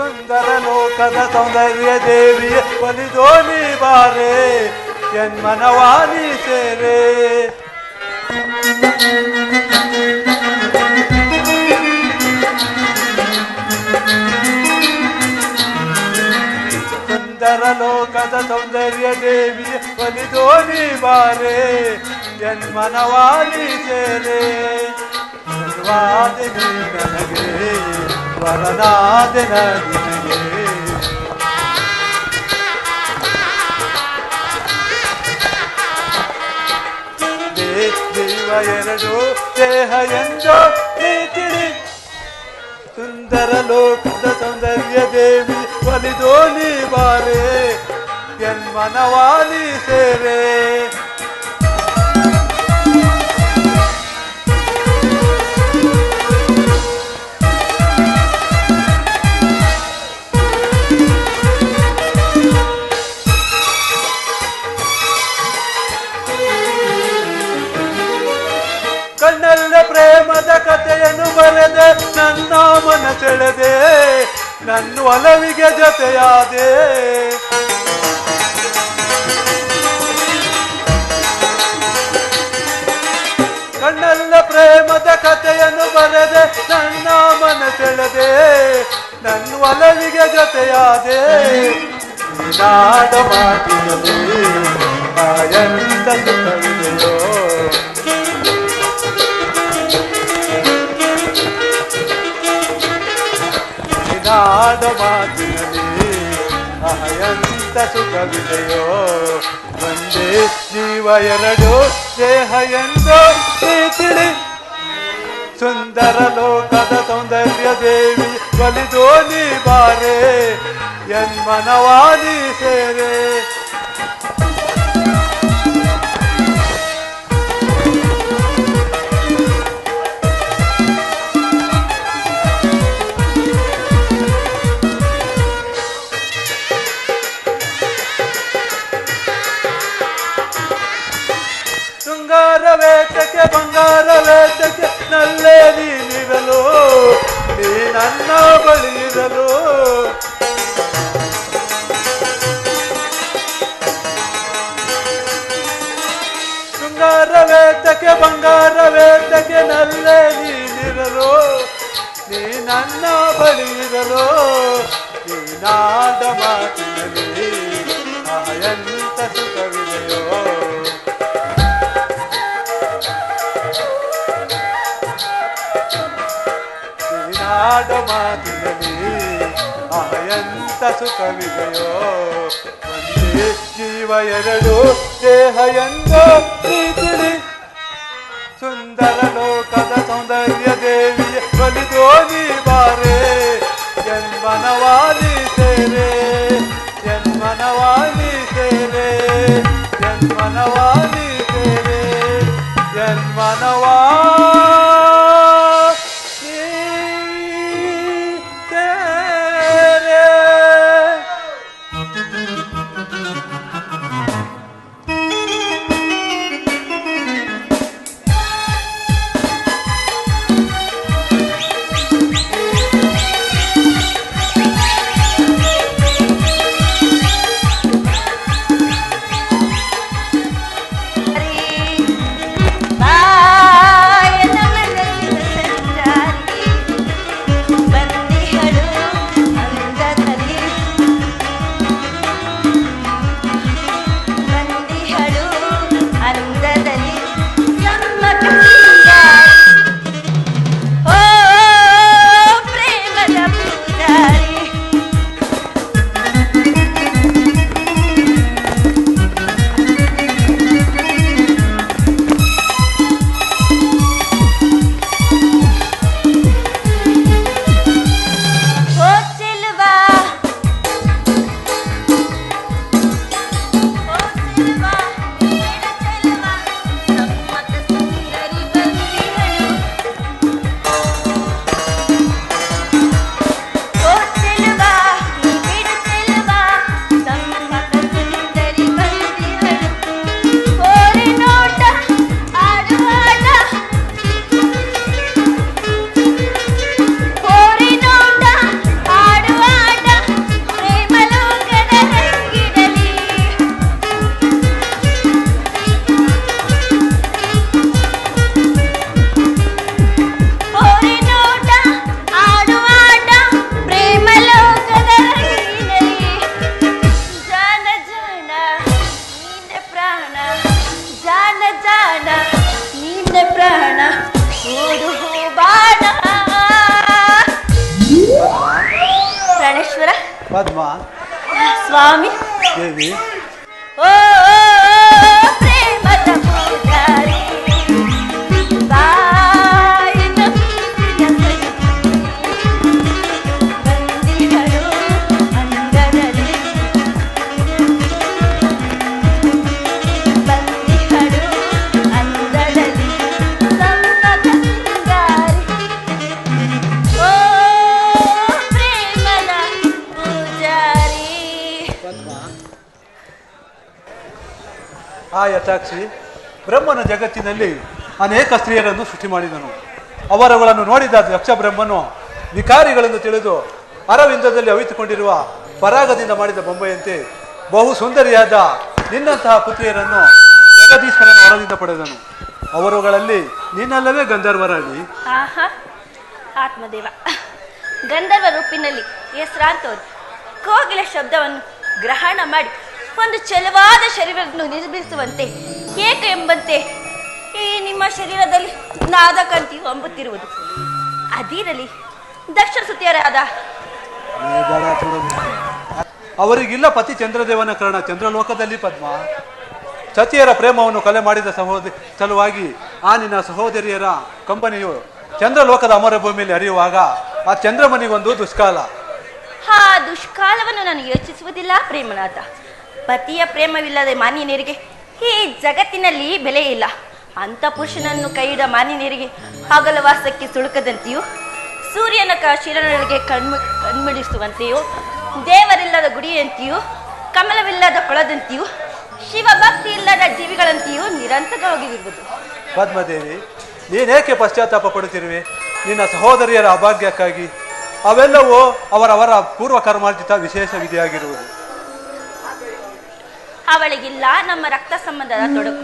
ಸುಂದರ ಲೋಕದ ಸೌಂದರ್ಯ ದೇವಿಯ ಒಲಿದೋನಿ ಬಾರೆ ಜನ್ಮನವಾನಿ ಸೇರೆ ಸುಂದರ ಲೋಕದ ಸೌಂದರ್ಯ ದೇವಿಯ ಒಲಿದೋನಿ ಬಾರೆ ಜನ್ಮನವಾನಿ ಸೇರೆ ಸರ್ವಾದಿನಿ ನನಗೆ ವರನಾದಿನ ನಿನಗೆ ಜೀವ ಎರಡು ದೇಹ ಎಂದೋ ನೀ ತಿಳಿ ಸುಂದರ ಲೋಕದ ಸೌಂದರ್ಯ ದೇವಿ ಒಲಿದೋನಿ ಬಾರೆ ಜನ್ಮನವಾನಿ ಸೇರೆ ಕಣ್ಣಲ್ಲ ಪ್ರೇಮದ ಕಥೆಯನ್ನು ಬರೆದೆ ನನ್ನ ಮನ ಸೆಳೆದೆ ನನ್ನ ಒಲವಿಗೆ ಜೊತೆಯಾದೆ ಕಣ್ಣಲ್ಲ ಪ್ರೇಮದ ಕಥೆಯನ್ನು ಬರೆದೆ ನನ್ನ ಮನ ಸೆಳೆದೆ ನನ್ನ ಒಲವಿಗೆ ಜೊತೆಯಾದೆ ನಾಡ ಮಾತಿನಲ್ಲಿ ಎಂತ ಸುಖವಿದೆಯೋ ನಾಡ ಮಾತಿನಲ್ಲಿ ಎಂತ ಸುಖವಿದೆಯೋ ಒಂದೇ ಜೀವ ಎರಡು ದೇಹ ಎಂದೋ ನೀ ತಿಳಿ ಸುಂದರ ಲೋಕದ ಸೌಂದರ್ಯ ದೇವಿ ಒಲಿದೋನಿ ಬಾರೆ ಜನ್ಮನವಾನಿ ಸೇರೆ ವೇತಕ್ಕೆ ಬಂಗಾರ ವೇತಕ್ಕೆ ನಲ್ಲೇ ನೀನಿರಲು ನೀ ನನ್ನ ಬಳಿ ಇರಲು ಶೃಂಗಾರ ವೇತಕ್ಕೆ ಬಂಗಾರ ವೇತಕ್ಕೆ ನಲ್ಲೇ ನೀನಿರಲು ನೀ ನನ್ನ ಬಳಿ ಇರಲು ನೀನಾದ ಮಾತಿನಲ್ಲಿ ಎಂತ ಸುಖವಿದೆಯೋ ನಾಡ ಮಾತಿನಲ್ಲಿ ಎಂತ ಸುಖವಿದೆಯೋ ಒಂದೇ ಜೀವ ಎರಡು ದೇಹ ಎಂದೋ ನೀ ತಿಳಿ ಸುಂದರ ಲೋಕದ ಸೌಂದರ್ಯ ದೇವಿಯ ಒಲಿದೋನಿ ಬಾರೆ ಜನ್ಮನವಾನಿ ಸೇರೆ ಜನ್ಮನವಾನಿ ಸೇರೆ ಜನ್ಮನವಾನಿ ಸೇರೆ ಜನ್ಮನವಾ ಬಾಯನ ಪದ್ಮ. ಸ್ವಾಮಿ ದೇವಿ. ಓ ಪ್ರೇಮದ ಪೂಜಾರಿ ಬಾಯಿನ ಬಂದಿಗಳು ಅಂಗದಲ್ಲಿ ಬಂದಿಗಳು ಅಂಗದಲ್ಲಿ ಸಂಗತ ಸಿಂಗಾರಿ ಓ ಪ್ರೇಮದ ಪೂಜಾರಿ. ಆ ಯಥಾಕ್ಷಿ ಬ್ರಹ್ಮನ ಜಗತ್ತಿನಲ್ಲಿ ಅನೇಕ ಸ್ತ್ರೀಯರನ್ನು ಸೃಷ್ಟಿ ಮಾಡಿದನು. ಅವರುಗಳನ್ನು ನೋಡಿದ ಯಕ್ಷ ಬ್ರಹ್ಮನು ವಿಕಾರಿಗಳೆಂದು ತಿಳಿದು ಅರವಿಂದದಲ್ಲಿ ಅವಿತುಕೊಂಡಿರುವ ಪರಾಗದಿಂದ ಮಾಡಿದ ಬೊಂಬೆಯಂತೆ ಬಹು ಸುಂದರಿಯಾದ ನಿನ್ನಂತಹ ಪುತ್ರಿಯರನ್ನು ಜಗದೀಶ್ವರನ ಹೊರದಿಂದ ಪಡೆದನು. ಅವರುಗಳಲ್ಲಿ ನೀನಲ್ಲವೇ ಗಂಧರ್ವರಾಣಿ. ಆಹಾ ಆತ್ಮದೇವ ಗಂಧರ್ವ ರೂಪಿನಲ್ಲಿ ಹೆಸರಾಂತವರು ಕೋಗಿಲ ಶಬ್ದವನ್ನು ಗ್ರಹಣ ಮಾಡಿ ಒಂದು ಚಲವಾದ ಶರೀರವನ್ನು ನಿರ್ಮಿಸುವಂತೆ ಏಕೆ ಎಂಬಂತೆ ಈ ನಿಮ್ಮ ಶರೀರದಲ್ಲಿ ನಾದಕಂತಿಯು ಅಂಬುತ್ತಿರುವುದು. ಅದಿರಲಿ ದಕ್ಷ ಸುತಿಯರಾದ ಅವರಿಗಿಲ್ಲ ಪತಿ ಚಂದ್ರದೇವನ ಕಾರಣ ಚಂದ್ರಲೋಕದಲ್ಲಿ ಪದ್ಮ. ಸತಿಯರ ಪ್ರೇಮವನ್ನು ಕೊಲೆ ಮಾಡಿದ ಸಲುವಾಗಿ ಆ ನಿನ್ನ ಸಹೋದರಿಯರ ಕಂಪನಿಯು ಚಂದ್ರಲೋಕದ ಅಮರ ಭೂಮಿಯಲ್ಲಿ ಹರಿಯುವಾಗ ಆ ಚಂದ್ರಮನಿಗೊಂದು ದುಷ್ಕಾಲ. ಆ ದುಷ್ಕಾಲವನ್ನು ನಾನು ಯೋಚಿಸುವುದಿಲ್ಲ ಪ್ರೇಮನಾಥ. ಪತಿಯ ಪ್ರೇಮವಿಲ್ಲದೆ ಮಾನ್ಯನಿಯರಿಗೆ ಈ ಜಗತ್ತಿನಲ್ಲಿ ಬೆಲೆ ಇಲ್ಲ. ಅಂಥ ಪುರುಷನನ್ನು ಕೈಯಿಡ ಮಾನ್ಯನಿಯರಿಗೆ ಹಗಲವಾಸಕ್ಕೆ ಸುಳುಕದಂತೆಯೂ ಸೂರ್ಯನ ಶಿರಗಳಿಗೆ ಕಣ್ಮಿಡಿಸುವಂತೆಯೂ ದೇವರಿಲ್ಲದ ಗುಡಿಯಂತೆಯೂ ಕಮಲವಿಲ್ಲದ ಕೊಳದಂತೆಯೂ ಶಿವಭಕ್ತಿ ಇಲ್ಲದ ಜೀವಿಗಳಂತೆಯೂ ನಿರಂತರವಾಗಿರುವುದು. ಪದ್ಮದೇವಿ, ನೀನೇಕೆ ಪಶ್ಚಾತ್ತಾಪ ಪಡುತ್ತಿರುವೆ? ನಿನ್ನ ಸಹೋದರಿಯರ ಅಭಾಗ್ಯಕ್ಕಾಗಿ ಅವೆಲ್ಲವೂ ಅವರವರ ಪೂರ್ವ ಕರ್ಮಾರ್ಜಿತ ವಿಶೇಷ ವಿಧಿಯಾಗಿರುವುದು. ಅವಳಿಗಿಲ್ಲ ನಮ್ಮ ರಕ್ತ ಸಂಬಂಧದ ತೊಡಕು.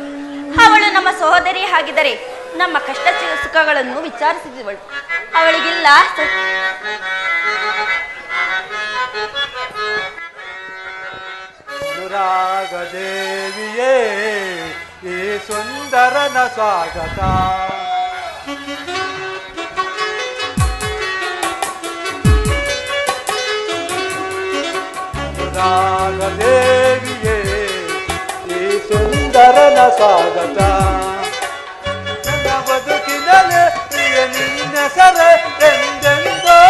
ಅವಳು ನಮ್ಮ ಸಹೋದರಿ ಆಗಿದ್ದರೆ ನಮ್ಮ ಕಷ್ಟ ಸುಖಗಳನ್ನು ವಿಚಾರಿಸಿದವಳು. ಅವಳಿಗಿಲ್ಲ ಅನುರಾಗ ದೇವಿಯೇ ಈ ಸುಂದರನ ಸ್ವಾಗತ. ಅನುರಾಗ ದೇವಿಯೇ ಈ ಸುಂದರನ ಸ್ವಾಗತ. ನನ್ನ ಬದುಕಿನಲ್ಲಿ ಪ್ರಿಯ ನಿನ್ನ ಸರೆ ಎಂದೆಂದೋ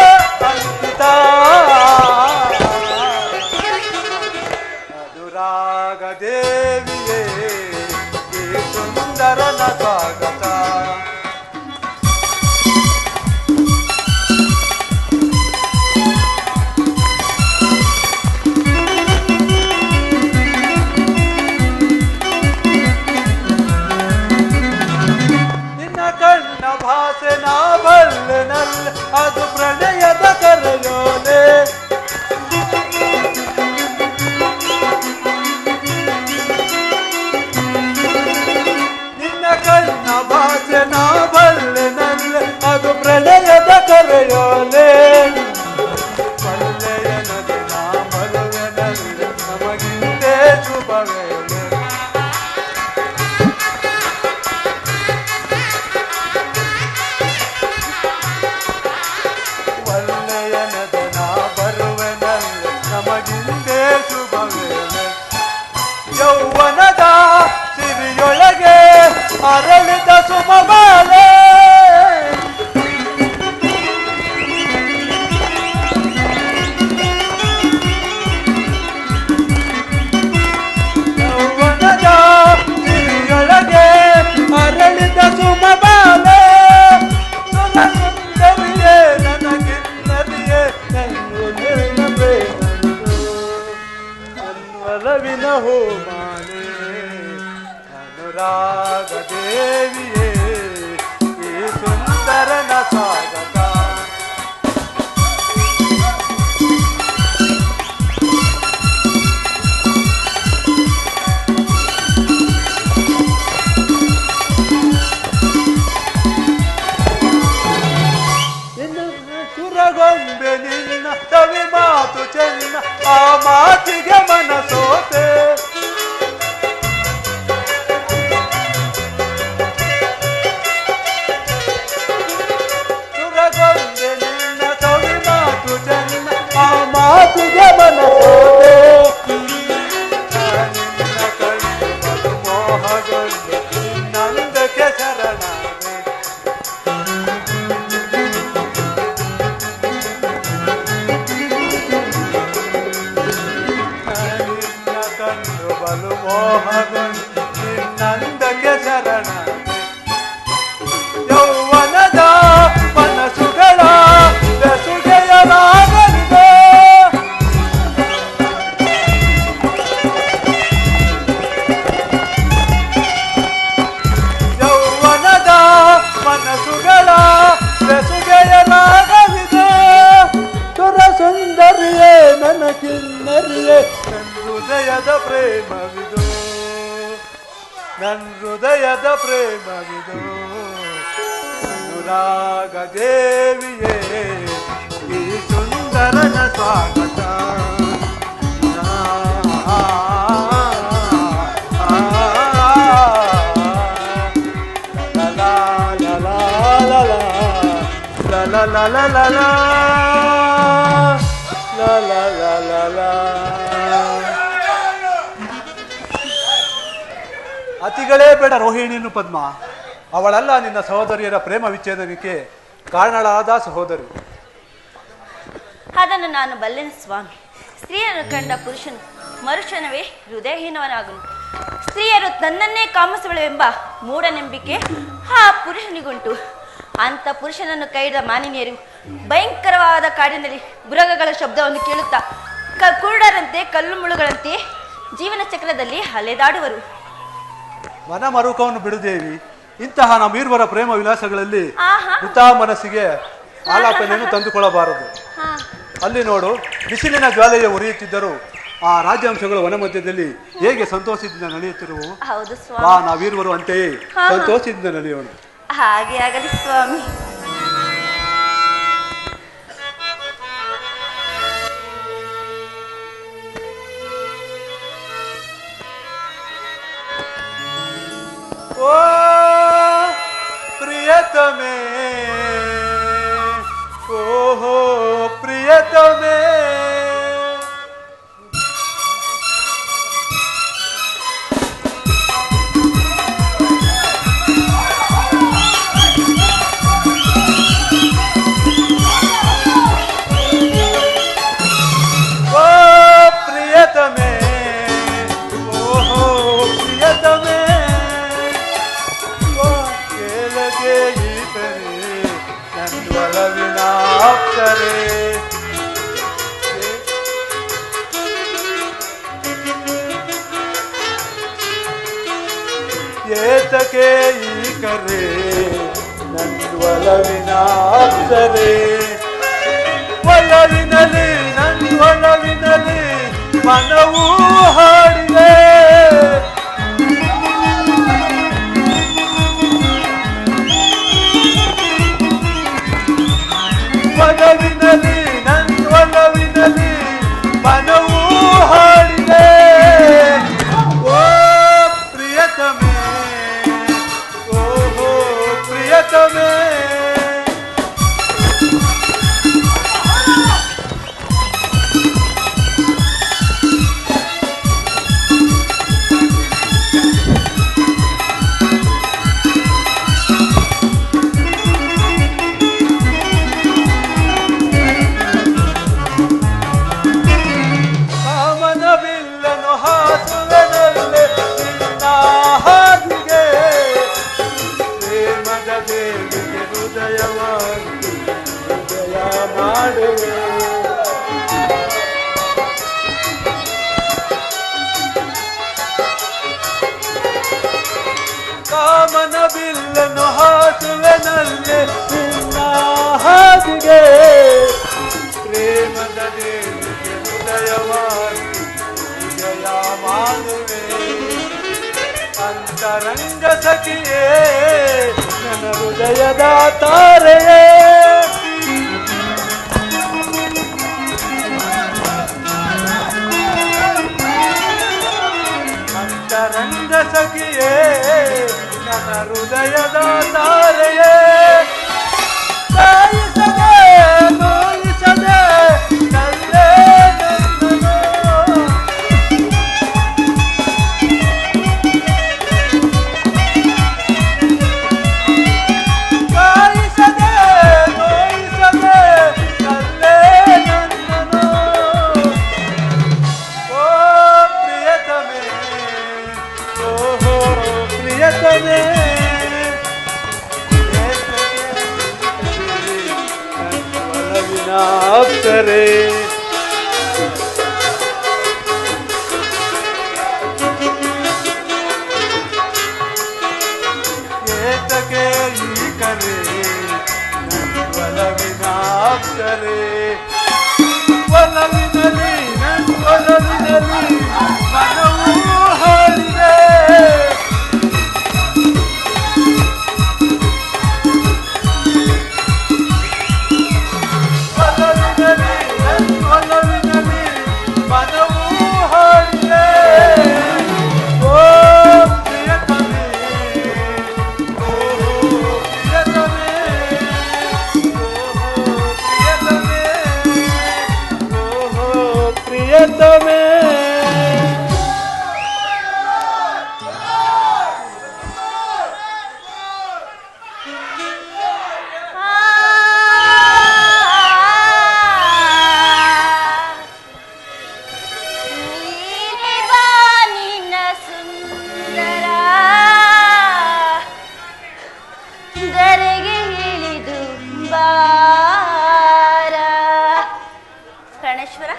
ಅಂಕಿತ. ಅನುರಾಗ ದೇವಿಯೇ ಈ ಸುಂದರನ ಸ್ವಾಗತ. ಭಾಷೆ ನಾ ಬಲ್ಲೆನಲ್ಲ ಅದು ಪ್ರಣಯದ ಕರೆಯೋಲೆ. ನಿನ್ನ ಕಣ್ಣ ಭಾಷೆ ನಾ ಬಲ್ಲೆನಲ್ಲ ಅದು ಪ್ರಣಯದ ಕರೆಯೋಲೆ. ಮಲ್ಲೆಯನದೆ ನಾ ಮರುವೆನಲ್ಲ ನಮಗಿಂದೇ ಶುಭವೇಳೆ. ನಮಗಿಂದೇ ಶುಭವೇಳೆ. ಯೌವನದ ಸಿರಿಯೊಳಗೆ ಅರಳಿದ ಸುಮಬಾಲೆ. ಯೌವನದ ಸಿರಿಯೊಳಗೆ ಅರಳಿದ ಸುಮಬಾಲೆ. ಸುಂದರಿಯೇ ನನಗೆ ನದಿಯೇ ಅನ್ವಲವಿನ ಹೋಮಾನೆ. ಅನುರಾಗ ದೇವಿಯೇ ಈ ಸುಂದರನ ಸ್ವಾಗತ. ಸುರಗೊಂಬೆ ನಿನ್ನ ಕವಿ ಮಾತು ಚೆನ್ನ ಆ ಮಾತಿಗೆ ಮನಸೋತೆ. ದೇವನ ಸೋದೆ ನಿನ್ನ ಕಂಡು ಮೋಹಗೊಂಡು ನಿನ್ನಂದಕ್ಕೆ ಶರಣಾದೆ ನಿನ್ನ ಕಂಡು ಬಲು ಮೋಹಗೊಂಡು ನಿನ್ನಂದಕ್ಕೆ ಶರಣಾದೆ ಯೌವನದ ಮನಸ್ಸುಗಳ ಬೆಸುಗೆಯಲಾಗಲಿದೆ ಯೌವನದ ಮನಸ್ಸುಗಳ ಬೆಸುಗೆಯಲಾಗಲಿದೆ ಸುರ ಸುಂದರಿಯೇ ನನ್ನ ಕಿನ್ನರಿಯೇ ನನ್ನ ಹೃದಯದ ಪ್ರೇಮವಿದು ನನ್ನ ಹೃದಯದ ಪ್ರೇಮವಿದು ಅನುರಾಗ ದೇವಿಯೇ ಈ ಸುಂದರನ ಸ್ವಾಗತ ಅತಿಗಳೇ ಬೇಡ ರೋಹಿಣಿಯನ್ನು ಪದ್ಮ, ಅವಳಲ್ಲ ನಿನ್ನ ಸಹೋದರಿಯರ ಪ್ರೇಮ ವಿಚ್ಛೇದನಕ್ಕೆ ಕಾರಣಳಾದ ಸಹೋದರಿ. ಅದನ್ನು ನಾನು ಬಲ್ಲೆನು ಸ್ವಾಮಿ. ಸ್ತ್ರೀಯರು ಕಂಡ ಪುರುಷನು ಮರುಕ್ಷಣವೇ ಹೃದಯಹೀನವನಾಗನು. ಸ್ತ್ರೀಯರು ತನ್ನನ್ನೇ ಕಾಮಿಸುವಳೆಂಬ ಮೂಢನಂಬಿಕೆ ಆ ಪುರುಷನಿಗುಂಟು. ಅಂತ ಪುರುಷನನ್ನು ಕೈದ ಮಾನಿನಿಯರು ಭಯಂಕರವಾದ ಕಾಡಿನಲ್ಲಿ ಮೃಗಗಳ ಶಬ್ದವನ್ನು ಕೇಳುತ್ತಾ ಕುರುಡರಂತೆ ಕಲ್ಲು ಮುಳುಗಳಂತೆ ಜೀವನ ಚಕ್ರದಲ್ಲಿ ಅಲೆದಾಡುವರು. ಮನ ಮರುಕವನ್ನು ಬಿಡುದೇವಿ, ಇಂತಹ ನಮ್ಮೀರ್ವರ ಪ್ರೇಮ ವಿಲಾಸಗಳಲ್ಲಿ ವೃಥಾ ಮನಸ್ಸಿಗೆ ಆಲಾಪನೆಯನ್ನು ತಂದುಕೊಳ್ಳಬಾರದು. ಅಲ್ಲಿ ನೋಡು, ಬಿಸಿಲಿನ ಜ್ವಾಲೆಯ ಉರಿಯುತ್ತಿದ್ದರೂ ಆ ರಾಜ್ಯಾಂಶಗಳು ವನ ಮಧ್ಯದಲ್ಲಿ ಹೇಗೆ ಸಂತೋಷದಿಂದ ನಡೆಯುತ್ತಿರುವು. ನಾವೀರ್ವರು ಅಂತೆಯೇ ಸಂತೋಷದಿಂದ ನಡೆಯೋಣ. ಹಾಗೆ ಆಗಲಿ ಸ್ವಾಮಿ. ಓ ಪ್ರಿಯತಮೇ, ಓಹೋ ಪ್ರಿಯತಮೇ, ಏತಕ್ಕೆ ಈ ಕರೆ ನನ್ವಲವಿನ ಅಪ್ಸರೆ, ಒಲವಿನಲಿ ನನ್ವಲವಿನಲಿ ಮನವೂ ಹಾಡಿದೆ. ಒಲವಿನಲಿ ನನ್ವಲವಿನಲಿ ಮನವೂ ಹಾಡಿದೆ. ಓ ಪ್ರಿಯತಮೇ, ಓಹೋ ಪ್ರಿಯತಮೇ, ಕಾಮನವಿಲ್ಲನು ಹಾಸುವೆನಲ್ಲೇ ನಿನ್ನ ಹಾದಿಗೆ, ಪ್ರೇಮದ ದೇವಿಗೆ ಹೃದಯವಾಗಿ ಹೃದಯ ಮಾಡುವೆ. ಕಾಮನವಿಲ್ಲನು ಹಾಸುವೆನಲ್ಲೇ ನಿನ್ನ ಹಾದಿಗೆ, ಪ್ರೇಮದ ದೇವಿಗೆ ಹೃದಯವಾಗಿ ಹೃದಯ ಮಾಡುವೆ. ಅಂತರಂಗ ಸಖಿಯೇ ನನ್ನ ಹೃದಯದ ತಾರೆಯೇ, ಅಂತರಂಗ ಸಖಿಯೇ ನನ್ನ ಹೃದಯದ ತಾರೆಯೇ, ಕಾಯಿಸದೆ ನೋಯಿಸದೆ ಕಲ್ಲೇ ನನ್ನನು ಅಪ್ಸರೆ ಏತಕ್ಕೆ ಈ ಕರೆ ಒಲವಿನ ಅಪ್ಸರೆ ಒಲವಿನಲ್ಲಿ ಒಲವಿನಲ್ಲಿ ಮನವೂ ಹಾಡಿದೆ ಒಲವಿನಲ್ಲಿ ಮನವೂ ಹಾಡಿದೆ ಓ ಪ್ರಿಯತಮೆ ಓ ಪ್ರಿಯತಮೆ ಓ ಪ್ರಿಯತಮೆ ಪ್ರಾಣೇಶ್ವರ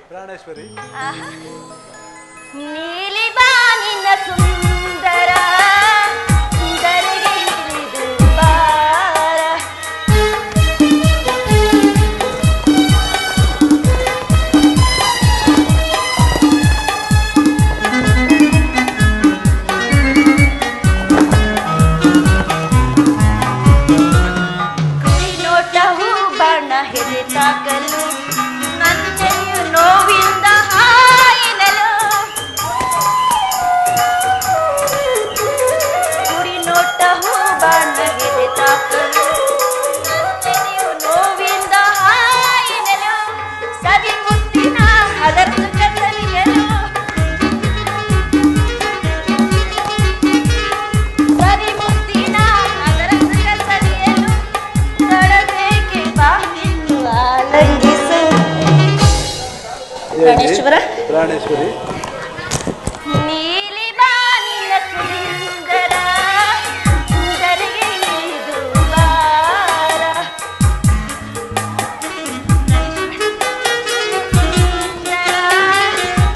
ಪ್ರಾಣೇಶ್ವರಿ ನೀಲಿ ಬಾನಿನ ಸುಂದರ ಧರೆಗೆ ಇಳಿದು ಬಾರ ಕುರಿ ನೋಟ ಹೂ ಬಣ್ಣ ಹೆದೆತಾಕಲು ನನ್ನೆಯು ನೋವಿಂದ ಹಾಯಿನಲು ಕುರಿ ನೋಟ ಹೂ ಬಣ್ಣ ಹೆದೆತಾಕಲು ನನ್ನೆಯು ನೋವಿಂದ ಹಾಯಿನಲು ಸವಿ ಮುತ್ತಿನ ಹದರ್ದು ಕತ್ತರಿಯಲು ಸವಿ ಮುತ್ತಿನ ಹದರ್ದು ಕತ್ತರಿಯಲು ತೊಡಬೇಕೆ ಬಾಗಿಲು ಆಲಂಗಿಸು ಪ್ರಾಣೇಶ್ವರ ಪ್ರಾಣೇಶ್ವರಿ ನೀಲಿ ಬಾನಿನ ಸುಂದರ ಧರೆಗೆ ಇಳಿದು ಬಾರ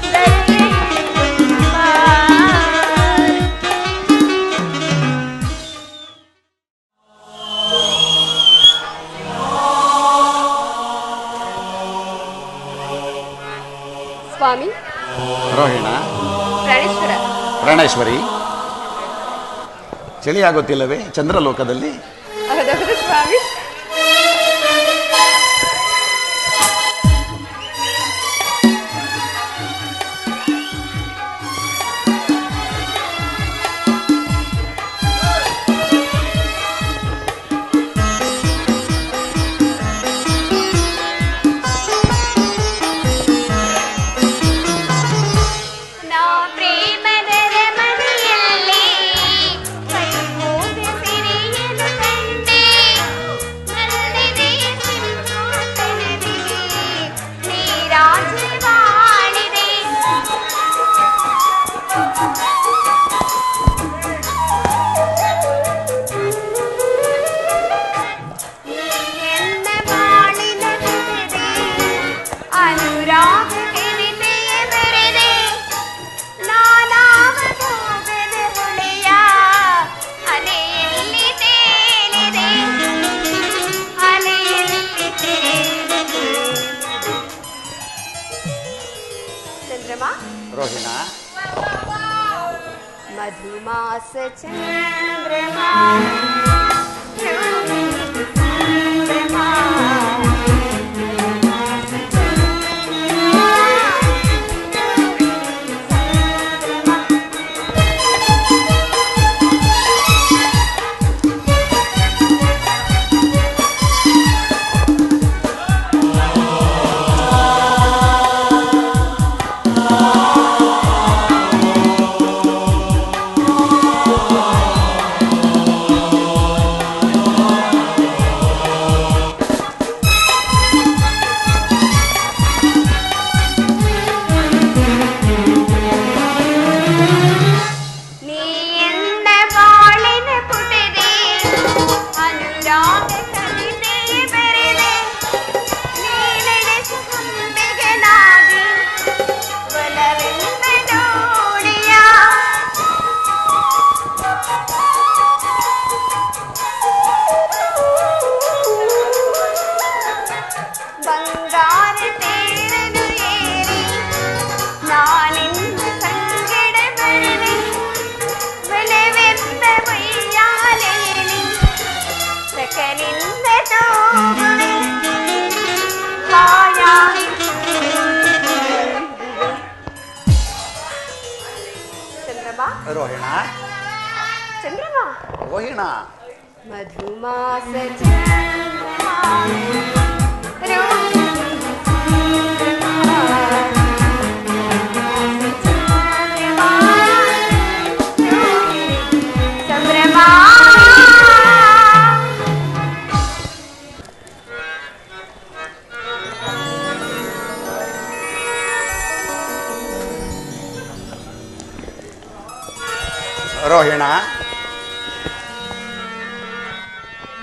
ಧರೆಗೆ ಇಳಿದು ಬಾರ ಸ್ವಾಮಿ ರೋಹಿಣ ಪ್ರಾಣೇಶ್ವರ ಪ್ರಾಣೇಶ್ವರಿ ಚಳಿಯಾಗುತ್ತಿಲ್ಲವೇ ಚಂದ್ರಲೋಕದಲ್ಲಿ? ಹೌದೌದು ಸ್ವಾಮಿ. ರೋಹಿಣ मधुमास चंद्रमा चंद्रमा ಚಂದ್ರಮಾ ರೋಹಿಣ ಚಂದ್ರಮಾ ರೋಹಿಣ ಮಧುಮಾಸ ಚಂದ್ರಮಾ ರೋಹಿಣಿ ಚಂದ್ರಮಾ ರೋಹಿಣ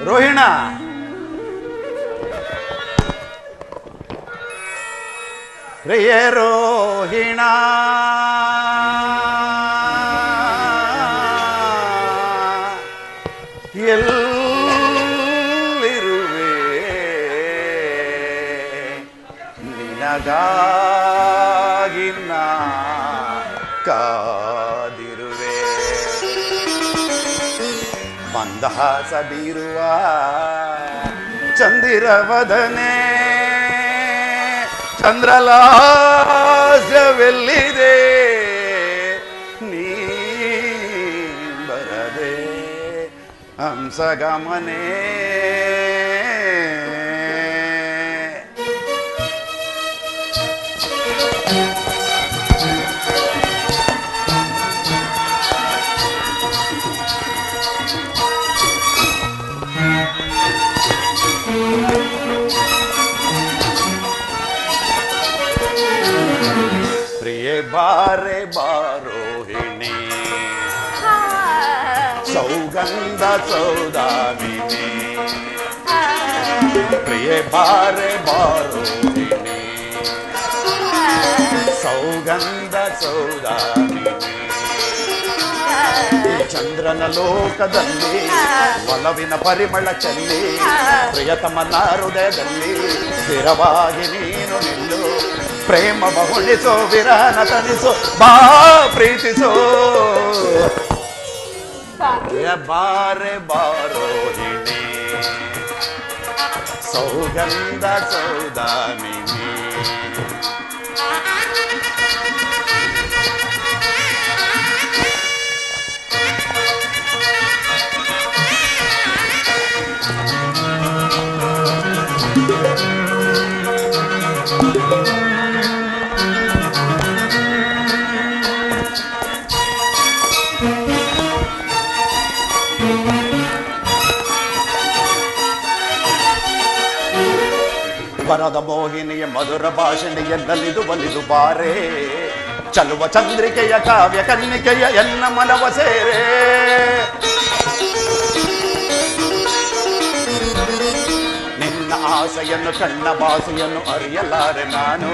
ರೋಹಿಣ ಪ್ರಿಯ ರೋಹಿಣ ಎಲ್ಲಿರುವೆ ನಿನಗಾಗಿ ನಾ ಕಾದಿರುವೆ ಮಂದಹಾಸ ಬೀರುವ ಚಂದಿರವದನೆ ಚಂದ್ರಲಾಸ್ಯವೆಲ್ಲಿದೆ ನೀ ಬರದೆ ಹಂಸಗಮನೆ ಪ್ರಿಯೆ ಬಾರೆ ಬಾರೋಹಿಣಿ ಸೌಗಂಧ ಸೌದಾಮಿನಿ ಪ್ರಿಯೆ ಬಾರೆ ಬಾರೋಹಿಣಿ ಸೌಗಂಧ ಸೌದಾಮಿನಿ ಈ ಚಂದ್ರನ ಲೋಕದಲ್ಲಿ ಒಲವಿನ ಪರಿಮಳ ಚೆಲ್ಲಿ ಪ್ರಿಯತಮನ ಹೃದಯದಲ್ಲಿ ಸ್ಥಿರವಾಗಿ ನೀನು ನಿಲ್ಲು ಪ್ರೇಮ ಬಹುಣಿಸೋ ವಿರಹನ ತಣಿಸೋ ಬಾ ಪ್ರೀತಿಸೋ ಬಾರೆ ಬಾರೋಹಿಣಿ ಸೌಗಂಧ ಸೌದಾಮಿನಿ ವರದ ಮೋಹಿನಿಯ ಮಧುರ ಭಾಷಣೆಯ ನಲಿದು ಒಲಿದು ಬಾರೆ ಚಲುವ ಚಂದ್ರಿಕೆಯ ಕಾವ್ಯ ಕನ್ನಿಕೆಯ ಎನ್ನ ಮನವ ಸೇರೆ ನಿನ್ನ ಆಸೆಯನ್ನು ಕಣ್ಣ ಭಾಷೆಯನ್ನು ಅರಿಯಲಾರೆ ನಾನು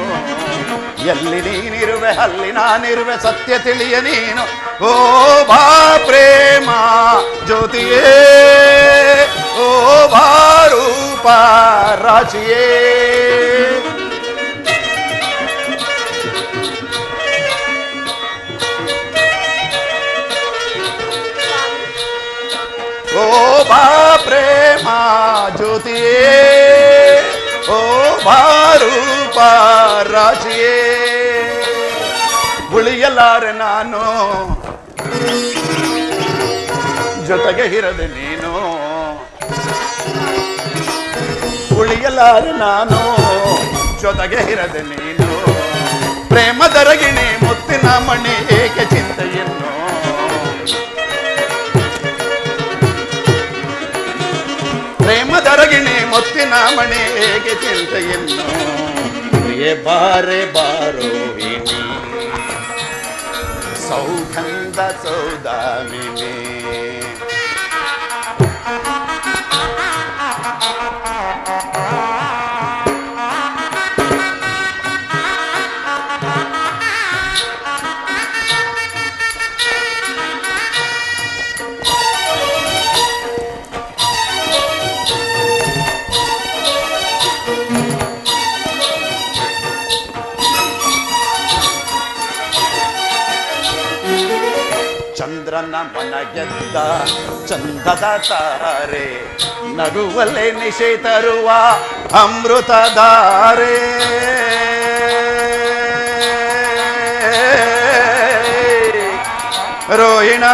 ಎಲ್ಲಿ ನೀನಿರುವೆ ಅಲ್ಲಿ ನಾನಿರುವೆ ಸತ್ಯ ತಿಳಿಯ ನೀನು ಓ ಬಾ ಪ್ರೇಮ ಜ್ಯೋತಿಯೇ ಓ ಬಾ ರೂಪ ರಾಶಿಯೇ ಓ ಬಾ ಪ್ರೇಮ ಜ್ಯೋತಿಯೇ ಓ ಬಾ ರೂಪ ರಾಶಿಯೇ ಉಳಿಯಲಾರೆ ನಾನು ಜೊತೆಗೆ ಇರದೆ ನೀನು ಉಳಿಯಲಾರೆ ನಾನು ಜೊತೆಗೆ ಇರದೆ ನೀನು ಪ್ರೇಮದರಗಿಣಿ ಮುತ್ತಿನ ಮಣಿ ಏಕೆ ಚಿಂತೆಯನ್ನು ಪ್ರೇಮದರಗಿಣಿ ಮುತ್ತಿನ ಮಣಿ ಏಕೆ ಚಿಂತೆಯನ್ನು ಪ್ರಿಯೆ ಬಾರೆ ಬಾರೋಹಿಣಿ ಸೌಗಂಧ ಸೌದಾಮಿನಿ ಚಂದ್ರನ ಮನ ಗೆದ್ದ ಚಂದದ ತಾರೆ ನಗುವಲ್ಲೇ ನಿಶೆ ತರುವ ಅಮೃತಧಾರೆ ರೋಹಿಣ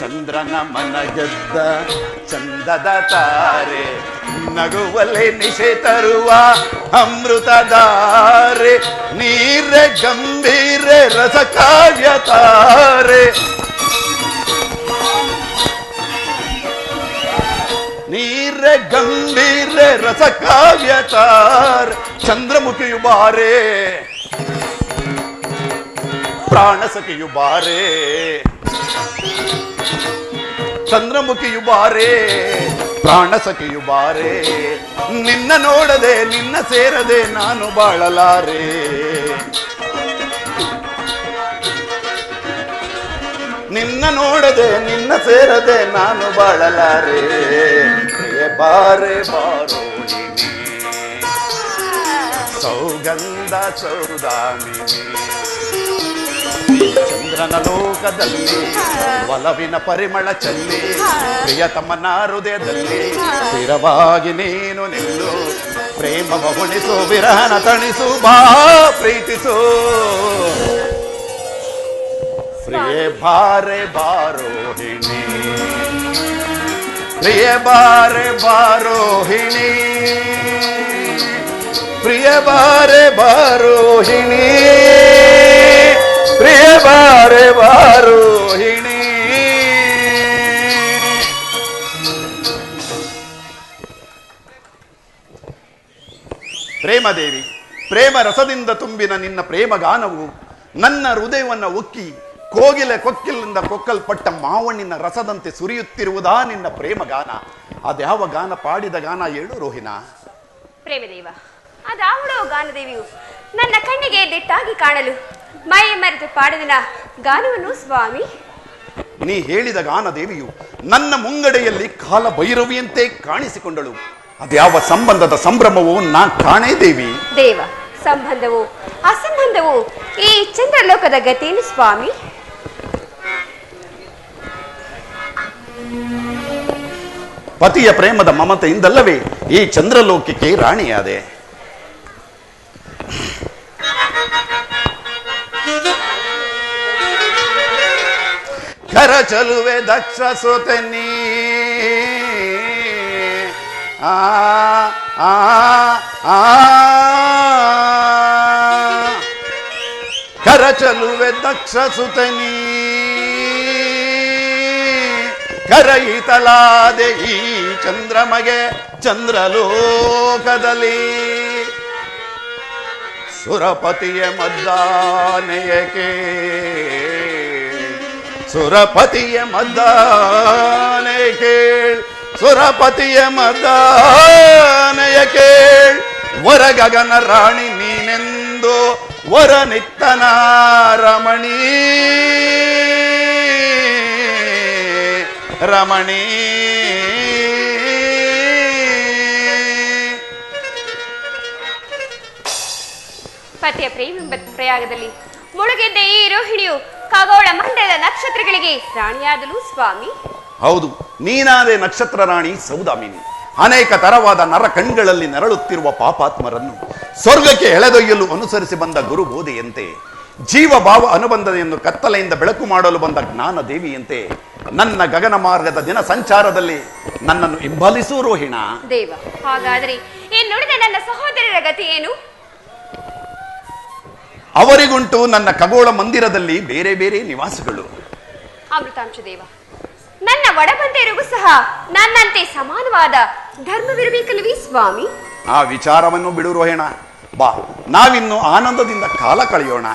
ಚಂದ್ರನ ಮನ ಗೆದ್ದ ಚಂದದ ತಾರೆ ನಗುವಲೆ ನಿಶೆ ತರುವ ಅಮೃತಧಾರೆ ನೀರ ಗಂಭೀರ ರಸ ಕಾವ್ಯ ತಾರೆ ನೀರ ಗಂಭೀರ ರಸ ಕಾವ್ಯ ತಾರೆ ಚಂದ್ರಮುಖಿಯು ಬಾರೆ ಪ್ರಾಣ ಸಖಿಯು ಬಾರೆ ಚಂದ್ರಮುಖಿಯು ಬಾರೆ ಪ್ರಾಣ ಸಖಿಯು ಬಾರೆ ನಿನ್ನ ನೋಡದೆ ನಿನ್ನ ಸೇರದೆ ನಾನು ಬಾಳಲಾರೆ ನಿನ್ನ ನೋಡದೆ ನಿನ್ನ ಸೇರದೆ ನಾನು ಬಾಳಲಾರೆ ಬಾರೆ ಬಾರೋಣಿನಿ ಸೌಗಂಧ ಸೌದಾಮಿನಿ ಚಂದ್ರನ ಲೋಕದಲ್ಲಿ ಒಲವಿನ ಪರಿಮಳ ಚೆಲ್ಲಿ ಪ್ರಿಯತಮನ ಹೃದಯದಲ್ಲಿ ಸ್ಥಿರವಾಗಿ ನೀನು ನಿಲ್ಲು ಪ್ರೇಮವ ಉಣಿಸು ವಿರಹನ ತಣಿಸು ಬಾ ಪ್ರೀತಿಸು ಪ್ರಿಯ ಬಾರೆ ಬಾರೋಹಿಣಿ ಪ್ರಿಯ ಬಾರೆ ಬಾರೋಹಿಣಿ ಪ್ರಿಯ ಬಾರೆ ಬಾರೋಹಿಣಿ ಪ್ರಿಯ ಬಾರೆ ಬಾರೋಹಿಣಿ ಪ್ರೇಮದೇವಿ ಪ್ರೇಮ ರಸದಿಂದ ತುಂಬಿನ ನಿನ್ನ ಪ್ರೇಮ ಗಾನವು ನನ್ನ ಹೃದಯವನ್ನು ಒಕ್ಕಿ ಕೋಗಿಲೆ ಕೊಕ್ಕಿಲಿಂದ ಕೊಕ್ಕಲ್ಪಟ್ಟ ಮಾವಣ್ಣಿನ ರಸದಂತೆ ಸುರಿಯುತ್ತಿರುವುದಾ ನಿನ್ನ ಪ್ರೇಮ ಗಾನ ಅದ್ಯಾವ ಗಾನ ಪಾಡಿದ ಗಾನ ಹೇಳು ರೋಹಿಣ ಪ್ರೇಮದೇವ ಅದಾವಳೋ ಗಾನದೇವಿಯು ನನ್ನ ಕಣ್ಣಿಗೆ ದಿಟ್ಟಾಗಿ ಕಾಣಲು ಮೈ ಮರೆತು ಪಾಡಿದ ಗಾನವನ್ನು ಸ್ವಾಮಿ ನೀ ಹೇಳಿದ ಗಾನ ದೇವಿಯು ನನ್ನ ಮುಂಗಡೆಯಲ್ಲಿ ಕಾಲ ಭೈರವಿಯಂತೆ ಕಾಣಿಸಿಕೊಂಡಳು ಅದ್ಯಾವ ಸಂಬಂಧದ ಸಂಭ್ರಮವು ನಾ ಕಾಣೇ ದೇವಿ ದೇವ ಸಂಬಂಧವು ಅಸಂಬಂಧವು ಈ ಚಂದ್ರಲೋಕದ ಗತಿಯನ್ನು ಸ್ವಾಮಿ ಪತಿಯ ಪ್ರೇಮದ ಮಮತೆಯಿಂದಲ್ಲವೇ ಈ ಚಂದ್ರಲೋಕಕ್ಕೆ ರಾಣಿಯಾದೆ ಕರ ಚಲುವೆ ದಕ್ಷ ಸೋತನಿ ಆ ಆ ಆ ಕರ ಚಲುವೆ ದಕ್ಷ ಸುತನಿ ಕರಯಿತಲಾದೆ ಈ ಚಂದ್ರಮಗೆ ಚಂದ್ರಲೋಕದಲ್ಲಿ ಸುರಪತಿಯ ಮದ್ದಾನೆಯಕೆ ಸುರಪತಿಯ ಮದ್ದಾನೆ ಕೇಳ್ ಸುರಪತಿಯ ಮದ್ದಾನೆಯ ಕೇಳ್ ವರ ಗಗನ ರಾಣಿ ನೀನೆಂದು ವರ ನಿತ್ತನ ರಮಣಿ ರಮಣಿ ಪತಿಯ ಪ್ರೇಮೆಂಬ ಪ್ರಯಾಗದಲ್ಲಿ ಮುಳುಗಿದ್ದ ಈ ರೋಹಿಣಿಯು ಖಗೋಳ ಮಂಡಲದ ನಕ್ಷತ್ರಗಳಿಗೆ ರಾಣಿಯಾದಲು ಸ್ವಾಮಿ ಹೌದು ನೀನಾದೆ ನಕ್ಷತ್ರ ರಾಣಿ ಸೌದಾಮಿನಿ ಅನೇಕ ತರವಾದ ನರ ಕಣ್ಗಳಲ್ಲಿ ನರಳುತ್ತಿರುವ ಪಾಪಾತ್ಮರನ್ನು ಸ್ವರ್ಗಕ್ಕೆ ಎಳೆದೊಯ್ಯಲು ಅನುಸರಿಸಿ ಬಂದ ಗುರು ಬೋಧೆಯಂತೆ ಜೀವ ಭಾವ ಅನುಬಂಧತೆಯನ್ನು ಕತ್ತಲೆಯಿಂದ ಬೆಳಕು ಮಾಡಲು ಬಂದ ಜ್ಞಾನ ದೇವಿಯಂತೆ ನನ್ನ ಗಗನ ಮಾರ್ಗದ ದಿನ ಸಂಚಾರದಲ್ಲಿ ನನ್ನನ್ನು ಹಿಂಬಾಲಿಸು ರೋಹಿಣ ದೇವ ಹಾಗಾದರೆ ಈ ನುಡಿದ ನನ್ನ ಸಹೋದರರ ಗತಿ ಏನು ಅವರಿಗುಂಟು ನನ್ನ ಖಗೋಳ ಮಂದಿರದಲ್ಲಿ ಬೇರೆ ಬೇರೆ ನಿವಾಸಗಳು ಅಮೃತಾಂಶ ದೇವ ನನ್ನ ಒಡಬಂತೆಯರಿಗೂ ಸಹ ನನ್ನಂತೆ ಸಮಾನವಾದ ಧರ್ಮವಿರಬೇಕಲ್ಲವೇ ಸ್ವಾಮಿ ಆ ವಿಚಾರವನ್ನು ಬಿಡು ರೋಹಿಣ ಬಾ ನಾವಿನ್ನು ಆನಂದದಿಂದ ಕಾಲ ಕಳೆಯೋಣ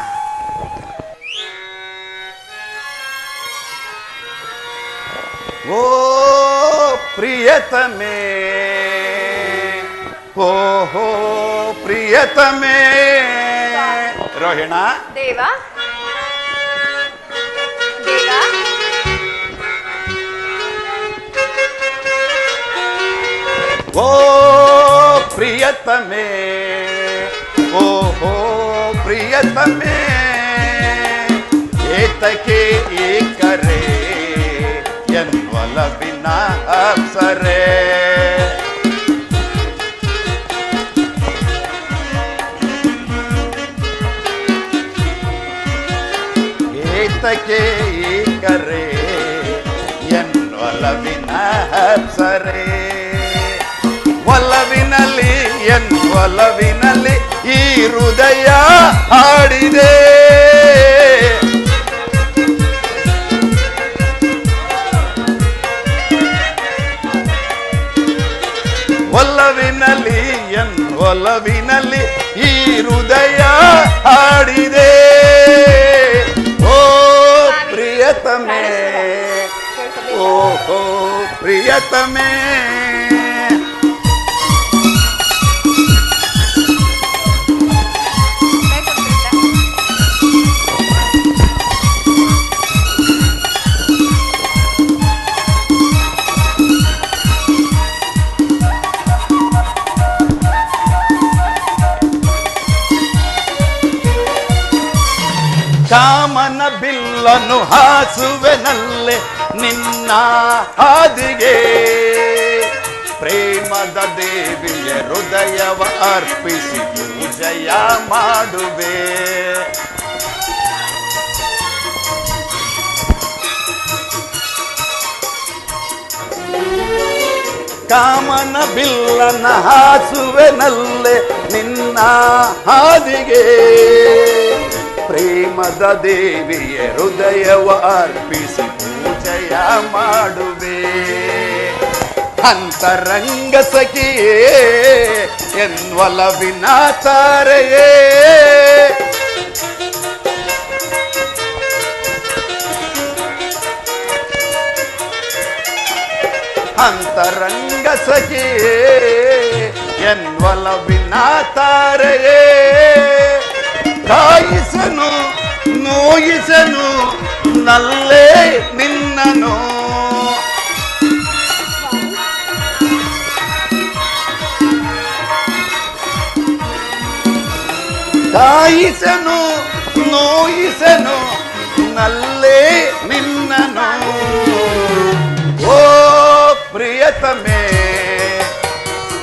ಓ ಪ್ರಿಯತಮೇ ಓಹೋ ಪ್ರಿಯತಮೇ ರೋಹಿಣ ದೇವ ದೇವ ಓ ಪ್ರಿಯತಮೇ ಓಹೋ ಪ್ರಿಯತಮೇ ಏತಕ್ಕೆ ಈ ಕರೆ ಒಲವಿನ ಅಪ್ಸರೆ. ಏತಕ್ಕೆ ಈ ಕರೆ ಎನ್ನೊಲವಿನ ಅಪ್ಸರೆ. ಒಲವಿನಲ್ಲಿ ಒಲವಿನಲ್ಲಿ ಈ ಹೃದಯ ಹಾಡಿದೆ. ಒಲವಿನಲ್ಲಿ ಒಲವಿನಲ್ಲಿ ಈ ಹೃದಯ ಹಾಡಿದೆ. ಓ ಪ್ರಿಯತಮೇ, ಓ ಪ್ರಿಯತಮೇ. ಕಾಮನ ಬಿಲ್ಲನ್ನು ಹಾಸುವೆನಲ್ಲೇ ನಿನ್ನ ಹಾದಿಗೆ. ಪ್ರೇಮದ ದೇವಿಯ ಹೃದಯವ ಅರ್ಪಿಸಿ ಪೂಜೆಯ ಮಾಡುವೆ. ಕಾಮನ ಬಿಲ್ಲನ್ನ ಹಾಸುವೆನಲ್ಲೇ ನಿನ್ನ ಹಾದಿಗೆ. ಪ್ರೇಮದ ದೇವಿಯ ಹೃದಯವ ಅರ್ಪಿಸಿ ಪೂಜೆಯ ಮಾಡುವೆ. ಅಂತರಂಗ ಸಖಿಯೇ ಎನ್ವಲವಿನ ತಾರೆಯೇ. ಅಂತರಂಗ ಸಖಿಯೇ ಎನ್ವಲವಿನ ತಾರೆಯೇ. ಕಾಯಿಸನು ನೋಯಿಸನು ನಲ್ಲೇ ನಿನ್ನನು. ಕಾಯಿಸನು ನೋಯಿಸನು ನಲ್ಲೇ ನಿನ್ನನು. ಓ ಪ್ರಿಯತಮೇ,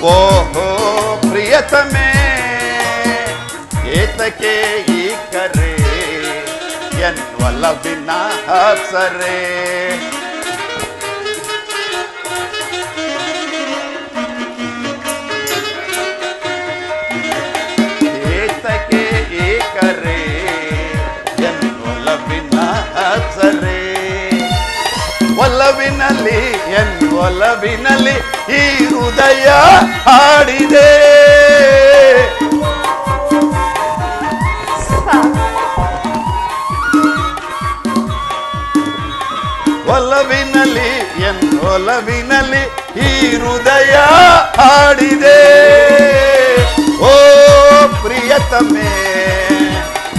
ಓಹೋ ಪ್ರಿಯತಮೇ. ಏತಕ್ಕೆ ಈ ಕರೆ ಎನ್ವಲವಿನ ಅಪ್ಸರೆ. ಏತಕ್ಕೆ ಈ ಕರೆ ಎನ್ವಲವಿನ ಅಪ್ಸರೆ. ಒಲವಿನಲ್ಲಿ ಒಲವಿನಲ್ಲಿ ಈ ಹೃದಯ ಹಾಡಿದೆ. ಒಲವಿನಲ್ಲಿ ಒಲವಿನಲ್ಲಿ ಈ ಹೃದಯ ಹಾಡಿದೆ. ಓ ಪ್ರಿಯತಮೇ,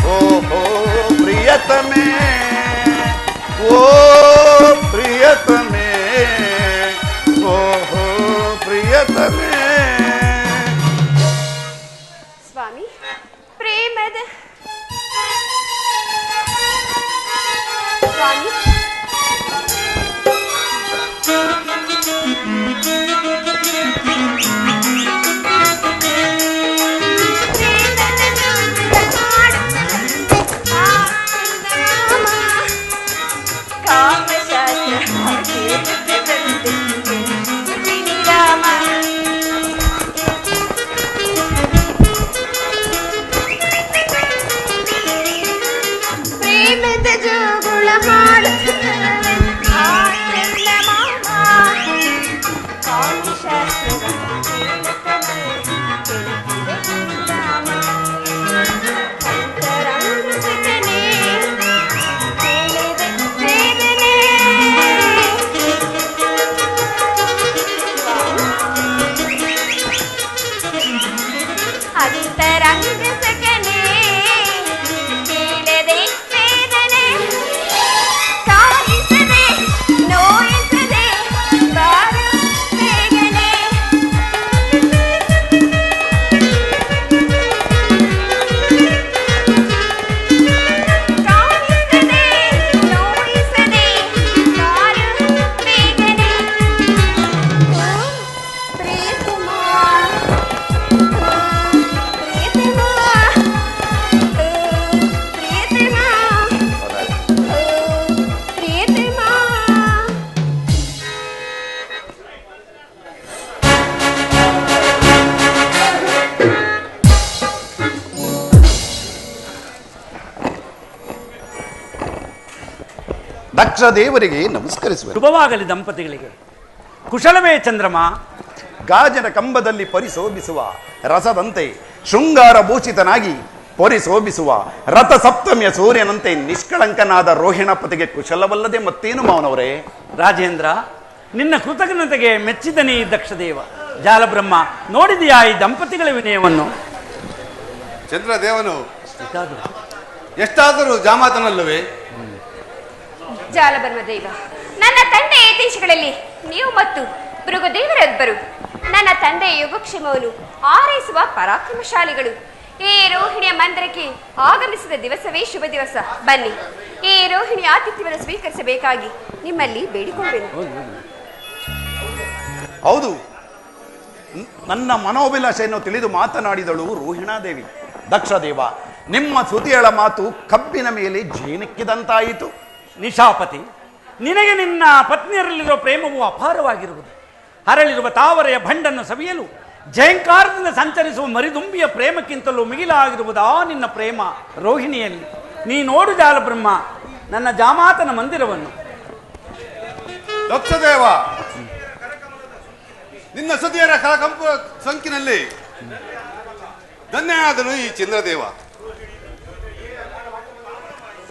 ಓಹೋ ಪ್ರಿಯತಮೇ, ಓ ಪ್ರಿಯತಮೇ, ಓಹೋ ಪ್ರಿಯತಮೇ. ಸ್ವಾಮಿ, ಪ್ರೇಮದ ಸ್ವಾಮಿ, ಪ್ರೇಮದ ಜೋಗುಳ ಹಾಡುತ್ತವೆ ಆನಂದ ಮಾಮ. ಕಾವ್ಯಶಾಸ್ತ್ರದ ಅಂತರಂಗಸಕನೇ ಕೇಳಿದೆ ವೇದನೆ. ಅಂತರಂಗಸಕನೇ ಕೇಳದೆ ವೇದನೆ. ಸಾಧಿಸದೆ ದಕ್ಷ ದೇವರಿಗೆ ನಮಸ್ಕರಿಸುವೆ. ಶುಭವಾಗಲಿ ದಂಪತಿಗಳಿಗೆ. ಕುಶಲವೇ ಚಂದ್ರಮ? ಗಾಜನ ಕಂಬದಲ್ಲಿ ಪರಿಶೋಭಿಸುವ ರಸದಂತೆ ಶೃಂಗಾರ ಭೂಷಿತನಾಗಿ ಪರಿಶೋಭಿಸುವ ರಥ ಸಪ್ತಮಿಯ ಸೂರ್ಯನಂತೆ ನಿಷ್ಕಳಂಕನಾದ ರೋಹಿಣಪತಿಗೆ ಕುಶಲವಲ್ಲದೆ ಮತ್ತೇನು ಮಾವನವರೇ? ರಾಜೇಂದ್ರ, ನಿನ್ನ ಕೃತಜ್ಞತೆಗೆ ಮೆಚ್ಚಿದನೇ ದಕ್ಷದೇವ. ಜಾಲಬ್ರಹ್ಮ, ನೋಡಿದೆಯಾ ಈ ದಂಪತಿಗಳ ವಿನಯವನ್ನು? ಚಂದ್ರದೇವನು ಎಷ್ಟಾದರೂ ಜಾಮಾತನಲ್ಲವೇ? ಜಾಲಬರ್ಮದೇವ, ನನ್ನ ತಂದೆಯ ದೇಶಗಳಲ್ಲಿ ನೀವು ಮತ್ತು ಭೃಗುದೇವರೊಬ್ಬರು ನನ್ನ ತಂದೆಯ ಯೋಗಕ್ಷೇಮವನ್ನು ಆರೈಸುವ ಪರಾಕ್ರಮಶಾಲಿಗಳು. ಈ ರೋಹಿಣಿಯ ಮಂದಿರಕ್ಕೆ ಆಗಮಿಸಿದ ದಿವಸವೇ ಶುಭ ದಿವಸ. ಬನ್ನಿ, ಈ ರೋಹಿಣಿಯ ಆತಿಥ್ಯವನ್ನು ಸ್ವೀಕರಿಸಬೇಕಾಗಿ ನಿಮ್ಮಲ್ಲಿ ಬೇಡಿಕೊಳ್ಳುವೆನು. ಹೌದು, ನನ್ನ ಮನೋಭಿಲಾಷೆಯನ್ನು ತಿಳಿದು ಮಾತನಾಡಿದಳು ರೋಹಿಣಾದೇವಿ. ದಕ್ಷದೇವ, ನಿಮ್ಮ ಸ್ತುತಿಗಳ ಮಾತು ಕಬ್ಬಿನ ಮೇಲೆ ಜೇನೆಕ್ಕಿದಂತಾಯಿತು. ನಿಶಾಪತಿ, ನಿನಗೆ ನಿನ್ನ ಪತ್ನಿಯರಲ್ಲಿರುವ ಪ್ರೇಮವು ಅಪಾರವಾಗಿರುವುದು. ಹರಳಿರುವ ತಾವರೆಯ ಭಂಡನ್ನು ಸವಿಯಲು ಜಯಂಕಾರದಿಂದ ಸಂಚರಿಸುವ ಮರಿದುಂಬಿಯ ಪ್ರೇಮಕ್ಕಿಂತಲೂ ಮಿಗಿಲಾಗಿರುವುದಾ ನಿನ್ನ ಪ್ರೇಮ ರೋಹಿಣಿಯಲ್ಲಿ. ನೀ ನೋಡು ಜಾಲಬ್ರಹ್ಮ, ನನ್ನ ಜಾಮಾತನ ಮಂದಿರವನ್ನು. ದಕ್ಷದೇವ, ನಿನ್ನ ಸತಿಯರ ಕಳಕಂಪ ಸಂಕಿನಲ್ಲಿ ಧನ್ಯನಾದನು ಈ ಚಂದ್ರದೇವ.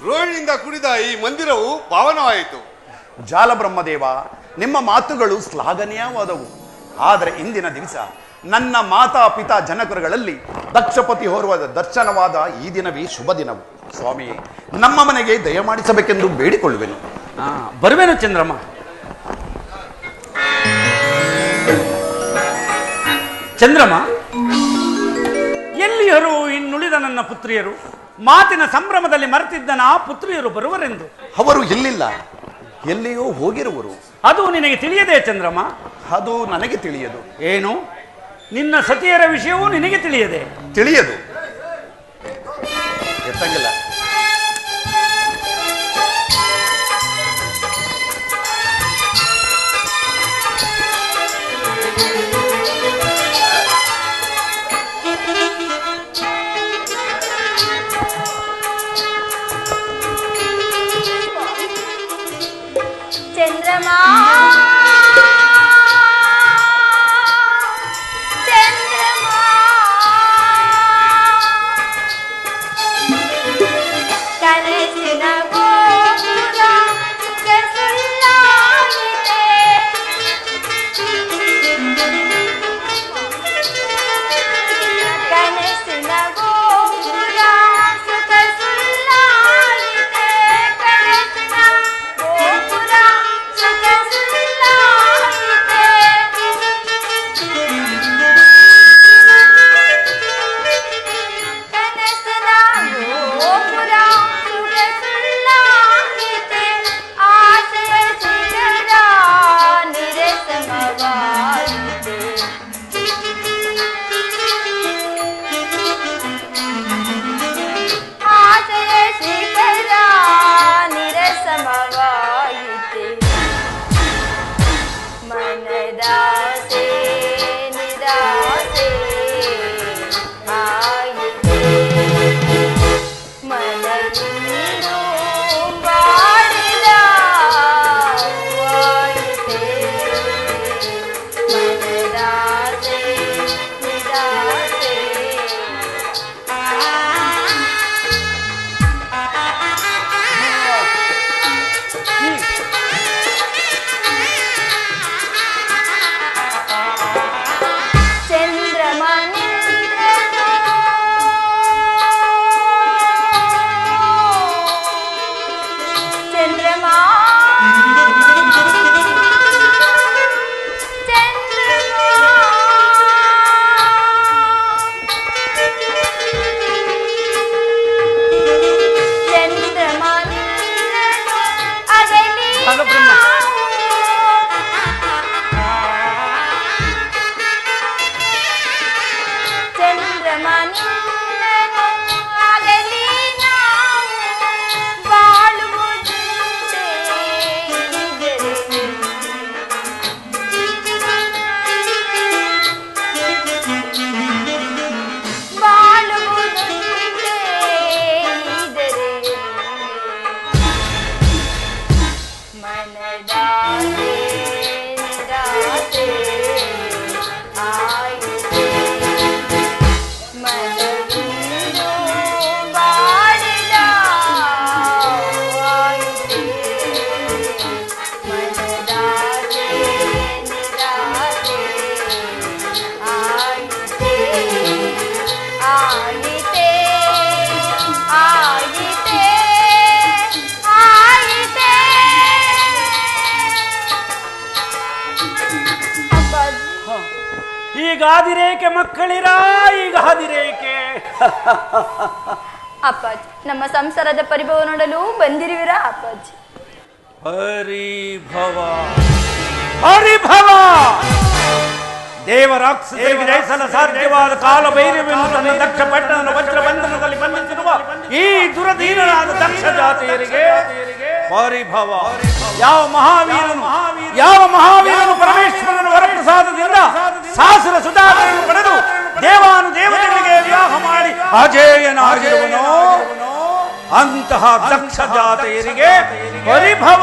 ರೋಹಿಣಿಯಿಂದ ಕುಡಿದ ಈ ಮಂದಿರವು ಪಾವನವಾಯಿತು. ಜಾಲಬ್ರಹ್ಮದೇವ, ನಿಮ್ಮ ಮಾತುಗಳು ಶ್ಲಾಘನೀಯವಾದವು. ಆದರೆ ಇಂದಿನ ದಿವಸ ನನ್ನ ಮಾತಾ ಪಿತಾ ಜನಕರುಗಳಲ್ಲಿ ದಕ್ಷಪತಿ ಹೊರುವ ದರ್ಶನವಾದ ಈ ದಿನವೇ ಶುಭ ದಿನವು. ಸ್ವಾಮಿಯೇ, ನಮ್ಮ ಮನೆಗೆ ದಯಮಾಡಿಸಬೇಕೆಂದು ಬೇಡಿಕೊಳ್ಳುವೆನು. ಬರುವೆನು ಚಂದ್ರಮ್ಮ. ಚಂದ್ರಮ್ಮ, ಎಲ್ಲಿಯರು ಇನ್ನುಳಿದ ನನ್ನ ಪುತ್ರಿಯರು? ಮಾತಿನ ಸಂಭ್ರಮದಲ್ಲಿ ಮರೆತಿದ್ದನ ಆ ಪುತ್ರಿಯರು ಬರುವರೆಂದು. ಅವರು ಎಲ್ಲಿಲ್ಲ, ಎಲ್ಲಿಯೋ ಹೋಗಿರುವರು. ಅದು ನಿನಗೆ ತಿಳಿಯದೆ ಚಂದ್ರಮ್ಮ? ಅದು ನನಗೆ ತಿಳಿಯದು. ಏನು? ನಿನ್ನ ಸತಿಯರ ವಿಷಯವೂ ನಿನಗೆ ತಿಳಿಯದೆ? ತಿಳಿಯದು. ಎತ್ತಂಗಿಲ್ಲ. ಚಂದ್ರಮಾ, ಕನಸಿನ ಗೋಪುರ ಸುಳ್ಳಾಗಿದೆ. ಕನಸಿನ ಗೋಪುರ ಸುಖ ಸುಳ್ಳಾಗಿದೆ. ಕನಸಿನ ಗೋಪುರ ಸುಖ ಸುಳ್ಳಾಗಿದೆ. ಈಗ ಆದಿರೇಕೆ ಮಕ್ಕಳಿರ, ಈಗ ಆದಿರೇಕೆ? ಅಪ್ಪಾಜಿ, ನಮ್ಮ ಸಂಸಾರದ ಪರಿಭವ ನೋಡಲು ಬಂದಿರುವಿರಾ ಅಪ್ಪಾಜಿ? ಹರಿಭವ ಹರಿಭವ ದೇವರಾಕ್ಷಸರಿಗೆ ಜಯಿಸಲು ಸಾಧ್ಯವಾದ ಕಾಲ ಭೈರವೆಂದು ತನ್ನ ದಕ್ಷ ಪಟ್ಟಣದ ವಜ್ರ ಬಂಧನದಲ್ಲಿ ಬಂಧಿಸಿರುವ ಈ ದುರಧೀನರಾದ ದಕ್ಷ ಜಾತಿಯರಿಗೆ ಪರಿಭವ. ಯಾವ ಮಹಾವೀರನು ಪರಮೇಶ್ವರನ ವರಪ್ರಸಾದದಿಂದ ಸಹಸ್ರ ಸುಧಾಕರನ್ನು ಪಡೆದು ದೇವಾನು ದೇವತೆಗಳಿಗೆ ವಿವಾಹ ಮಾಡಿ ಅಜೇಯನಾಗಿರುವನೋ ಅಂತಹ ದಕ್ಷ ಜಾತಿಯರಿಗೆ ಪರಿಭವ.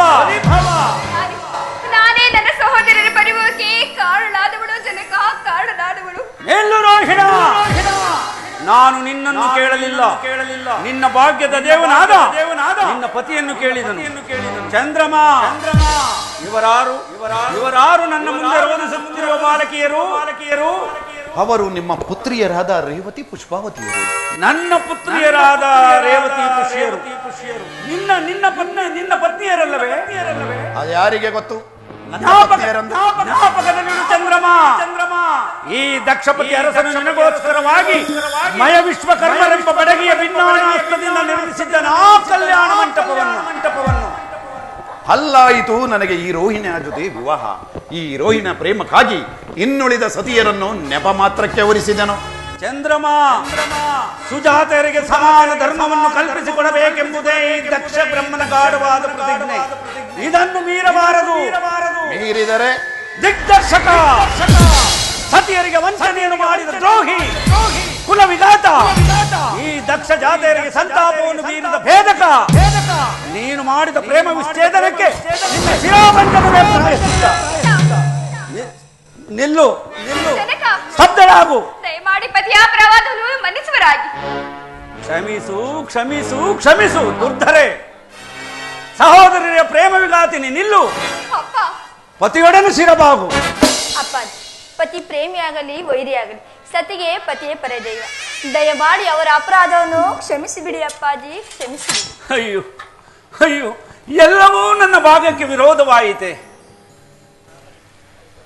ನಾನೇ ನನ್ನ ಸಹೋದರರ ಪರಿಭವಕ್ಕೆ ಕಾರಣನಾದವಳು ಜನಕ, ಕಾರಣನಾದವಳು. ಎಲ್ಲೂ ರೋಹಿಣ, ನಾನು ನಿನ್ನನ್ನು ಕೇಳಲಿಲ್ಲ, ನಿನ್ನ ಭಾಗ್ಯದ ದೇವನಾದ ನಿನ್ನ ಪತಿಯನ್ನು ಕೇಳಿದನು. ಚಂದ್ರಮ, ಇವರಾರು ನನ್ನ ಮುಂದೆ ರೋಧಿಸುತ್ತಿರುವ ಬಾಲಕಿಯರು? ಅವರು ನಿಮ್ಮ ಪುತ್ರಿಯರಾದ ರೇವತಿ ಪುಷ್ಪಾವತಿಯರು. ನನ್ನ ಪುತ್ರಿಯರಾದ ರೇವತಿ ಪುಷ್ಯರು ನಿನ್ನ ಪತ್ನಿಯರಲ್ಲವೇ? ಅದು ಯಾರಿಗೆ ಗೊತ್ತು? ಜ್ಞಾಪಕದಲ್ಲಿರು ಚಂದ್ರಮ. ಈ ದಕ್ಷಪತಿ ಅರಸನು ನಿನಗೋಸ್ಕರವಾಗಿ ಮಯ ವಿಶ್ವಕರ್ಮರೆಂಬ ಬಡಗಿಯ ಭಿನ್ನಾನಾಸ್ತ್ರದಿಂದ ನಿರ್ಮಿಸಿದ್ದ ಕಲ್ಯಾಣ ಮಂಟಪವನ್ನು ಅಲ್ಲಾಯಿತು ನನಗೆ ಈ ರೋಹಿಣಿಯ ಜೊತೆ ವಿವಾಹ. ಈ ರೋಹಿಣ ಪ್ರೇಮಕ್ಕಾಗಿ ಇನ್ನುಳಿದ ಸತಿಯರನ್ನು ನೆಪ ಮಾತ್ರಕ್ಕೆ ಹೊರಿಸಿದನು. ಚಂದ್ರಮ, ಸುಜಾತೆಯರಿಗೆ ಸಮಾನ ಧರ್ಮವನ್ನು ಕಲ್ಪಿಸಿಕೊಡಬೇಕೆಂಬುದೇ ಈ ದಕ್ಷ ಬ್ರಹ್ಮನ ಗಾಢವಾದ ಪ್ರತಿಜ್ಞೆ. ಇದನ್ನು ಮೀರಬಾರದು. ಮೀರಿದರೆ ದಿಗ್ದರ್ಶಕ, ಸತಿಯರಿಗೆ ವಂಚನೆಯನ್ನು ಮಾಡಿದ ದ್ರೋಹಿ, ಕುಲವಿಘಾತ, ಈ ದಕ್ಷ ಜಾತಿಯರಿಗೆ ಸಂತಾಪವನ್ನು ಬೀರಿದ ಭೇದಕ, ನೀನು ಮಾಡಿದ ಪ್ರೇಮ ವಿಚ್ಛೇದನಕ್ಕೆ ನಿನ್ನ ಶಿರಾಬಂಧನವೇ ಪ್ರಾಯಶ್ಚಿತ್ತ. ನಿಲ್ಲು, ಜನಕ, ಸ್ತಬ್ಧರಾಗು. ದಯಮಾಡಿ ಪತಿಯ ಅಪರಾಧವನ್ನು ಮನ್ನಿಸುವರಾಗಿ. ಕ್ಷಮಿಸು ದುರ್ಧರೆ. ಸಹೋದರರ ಪ್ರೇಮ ವಿಘಾತಿನಿ, ನಿಲ್ಲು. ಅಪ್ಪ, ಪತಿಯೊಡನೆ ಶಿರಬಾಗು. ಅಪ್ಪಾಜಿ, ಪತಿ ಪ್ರೇಮಿಯಾಗಲಿ ವೈರಿಯಾಗಲಿ ಸತಿಗೆ ಪತಿಯೇ ಪರದೈವ. ದಯಮಾಡಿ ಅವರ ಅಪರಾಧವನ್ನು ಕ್ಷಮಿಸಿಬಿಡಿ ಅಪ್ಪಾಜಿ, ಕ್ಷಮಿಸಿಬಿಡಿ. ಅಯ್ಯೋ, ಎಲ್ಲವೂ ನನ್ನ ಭಾಗಕ್ಕೆ ವಿರೋಧವಾಯಿತೆ.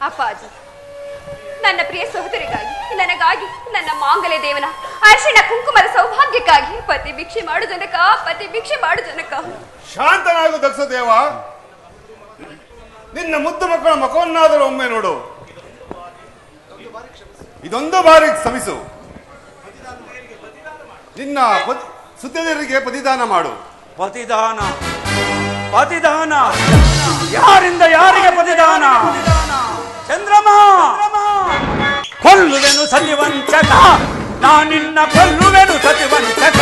ಅಪ್ಪಾಜಿ, ನನ್ನ ಪ್ರಿಯ ಸಹೋದರಿಗಾಗಿ, ನನಗಾಗಿ, ನನ್ನ ಮಾಂಗಲ್ಯ ದೇವನ ಅರಿಶಿಣ ಕುಂಕುಮದ ಸೌಭಾಗ್ಯಕ್ಕಾಗಿ ಪತಿ ಭಿಕ್ಷೆ ಮಾಡು ಜನಕ, ಪತಿ ಭಿಕ್ಷೆ ಮಾಡು ಜನಕ. ಶಾಂತನಾಗು ದಕ್ಷದೇವ. ನಿನ್ನ ಮುದ್ದು ಮಕ್ಕಳ ಮಕವನ್ನಾದರೂ ಒಮ್ಮೆ ನೋಡು. ಇದೊಂದು ಬಾರಿ ಶ್ರಮಿಸು. ನಿನ್ನ ಸುತ್ತದರಿಗೆ ಪತಿದಾನ ಮಾಡು. ಪತಿದಾನ ಯಾರಿಂದ ಯಾರಿಗೆ ಪತಿದಾನ? ಚಂದ್ರಮ, ಕೊಲ್ಲುವೆನು ಸತಿವಂಚಕ, ನಾನಿನ್ನ ಕೊಲ್ಲುವೆನು ಸತಿವಂಚಕ.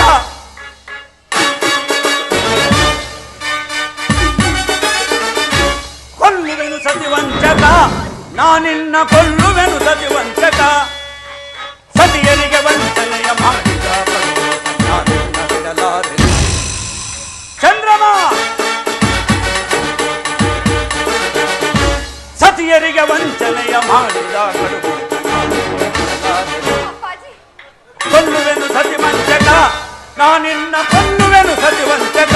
ಕೊಲ್ಲುವೆನು ಸತಿವಂಚಕ, ನಾನಿನ್ನ ಕೊಲ್ಲುವೆನು ಸತಿವಂಚಕ. ಸತಿಯರಿಗೆ ವಂಚನೆಯ ಮಾಡಿದ ನಾನಿನ್ನ ಬಿಡಲಾರೆ. ಚಂದ್ರಮ, ಸತಿಯರಿಗೆ ವಂಚನೆಯ ಮಾಡಿದ ಅಪ್ಪಾಜಿ, ಕೊಲ್ಲುವೆನು ಸತಿವಂಚಕ, ನಾನಿನ್ನ ಕೊಲ್ಲುವೆನು ಸತಿವಂಚಕ.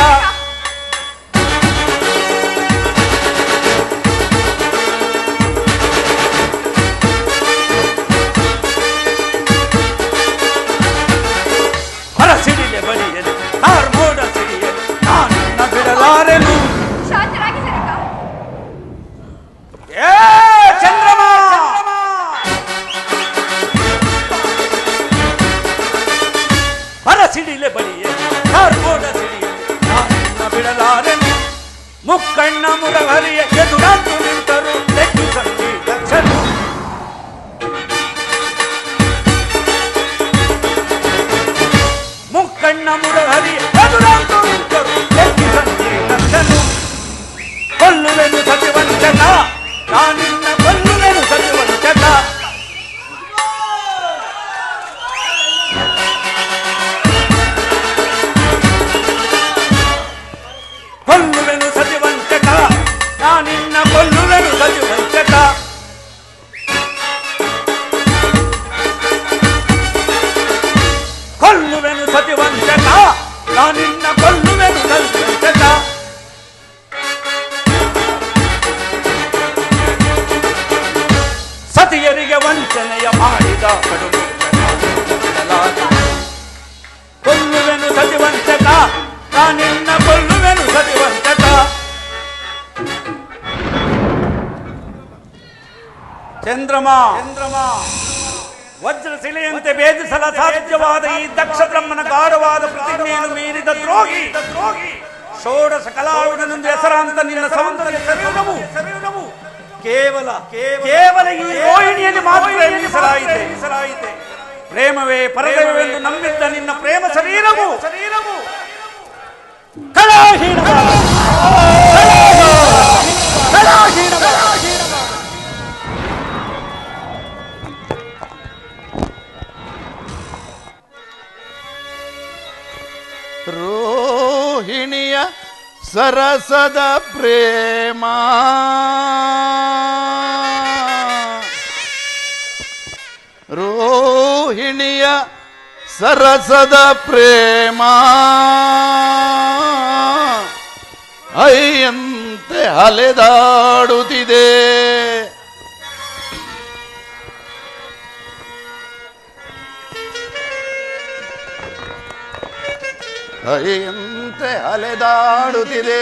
ಹೊರಸಿಡಿಲೆ ಬಳಿಯಲಿ ಕಾರ್ಮೋಡ ಸಿಡಿಯಲಿ, ನಾನಿನ್ನ ಬಿಡಲಾರೆನು. ಶಾಂತರಾಗಿ ಜನಕ. ಏ ಚಂದ್ರಮ, ಹೊರಸಿಡಿಲೆ ಬಳಿಯಲಿ ಕಾರ್ಮೋಡ ಸಿಡಿಯಲಿ, ನಾನಿನ್ನ ಬಿಡಲಾರೆನು. ಮುಕ್ಕಣ್ಣ ಮುರಹರಿಯ ಎದುರಾಂತು ನಿಂತರು ತೆಗ್ಗು ಸಂಗೀತರು. ಮುಕ್ಕಣ್ಣ ಮುರಹರಿಯ ಎದುರಾಂತು ನಿಂತರು ತೆಗ್ಗು ಸಂಗೀತರು. ಕೊಲ್ಲುವೆನು ಸತಿವಂಚಕ, ನಾನಿನ್ನ ಕೊಲ್ಲುವೆನು ಸತಿವಂಚಕ. ಕೊಲ್ಲುವೆನು ಸತಿವಂಚಕ, ನಾನಿನ್ನ ಕೊಲ್ಲುವೆನು ಸತಿವಂಚಕ. ಚಂದ್ರಮ ವಜ್ರ ಶಿಲೆಯಂತೆ ಭೇದಿಸಲ ಸಾಧ್ಯವಾದ ಈ ದಕ್ಷ ಬ್ರಹ್ಮನ ಗಾಢವಾದ ಪ್ರತಿಜ್ಞೆಯನ್ನು ಮೀರಿದ ದ್ರೋಹಿ ಷೋಡಶ ಕಲಾವಿದನೆಂದು ಹೆಸರಾಂತ ನಿನ್ನ ಸೌಂದರ್ಯ ಸವಿಯುವುದವು ಕೇವಲ ಈ ರೋಹಿಣಿಯಲ್ಲಿ ಮಾತ್ರ ಮೀಸಲಾಯಿತೆ. ಪ್ರೇಮವೇ ಪರದೈವವೆಂದು ನಂಬಿದ್ದ ನಿನ್ನ ಪ್ರೇಮ ಶರೀರವು ರೋಹಿಣಿಯ ಸರಸದ ಪ್ರೇಮ ರೋಹಿಣಿಯ ಸರಸದ ಪ್ರೇಮ ಅಯ್ಯಂತೆ ಅಲೆದಾಡುತ್ತಿದೆ. ಅಯ್ಯಂತೆ ಅಲೆದಾಡುತ್ತಿದೆ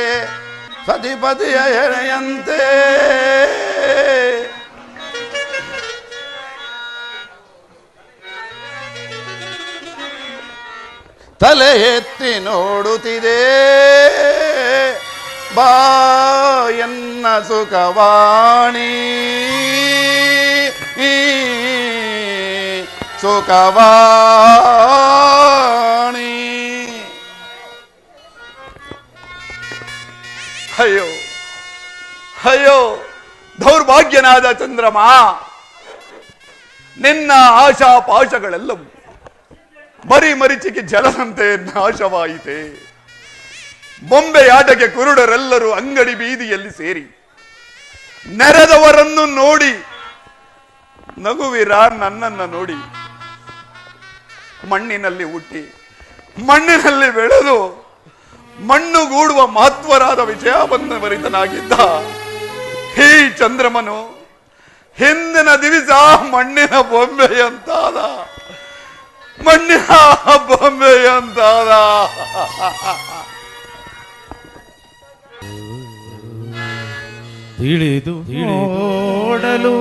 ಸತಿಪತಿಯ ಎಳೆಯಂತೆ. ತಲೆ ಎತ್ತಿ ನೋಡುತ್ತಿದೆ ಬಾಯನ್ನ ಸುಖವಾಣಿ ಸುಖವಾಣಿ. ಅಯ್ಯೋ ಅಯ್ಯೋ ದೌರ್ಭಾಗ್ಯನಾದ ಚಂದ್ರಮ, ನಿನ್ನ ಆಶಾ ಪಾಶಗಳೆಲ್ಲವೂ ಮರಿಚಿಗೆ ಜಲದಂತೆ ನಾಶವಾಯಿತೆ. ಬೊಂಬೆಯಾಟಕ್ಕೆ ಕುರುಡರೆಲ್ಲರೂ ಅಂಗಡಿ ಬೀದಿಯಲ್ಲಿ ಸೇರಿ ನೆರೆದವರನ್ನು ನೋಡಿ ನಗುವಿರ ನನ್ನನ್ನು ನೋಡಿ. ಮಣ್ಣಿನಲ್ಲಿ ಹುಟ್ಟಿ ಮಣ್ಣಿನಲ್ಲಿ ಬೆಳೆದು ಮಣ್ಣುಗೂಡುವ ಮಹತ್ವರಾದ ವಿಷಯಬಂಧಭರಿತನಾಗಿದ್ದ ಈ ಚಂದ್ರಮನು ಹಿಂದಿನ ದಿವಸ ಮಣ್ಣಿನ ಬೊಂಬೆಯಂತಾದ. ತಿಳಿದು ಓಡಲು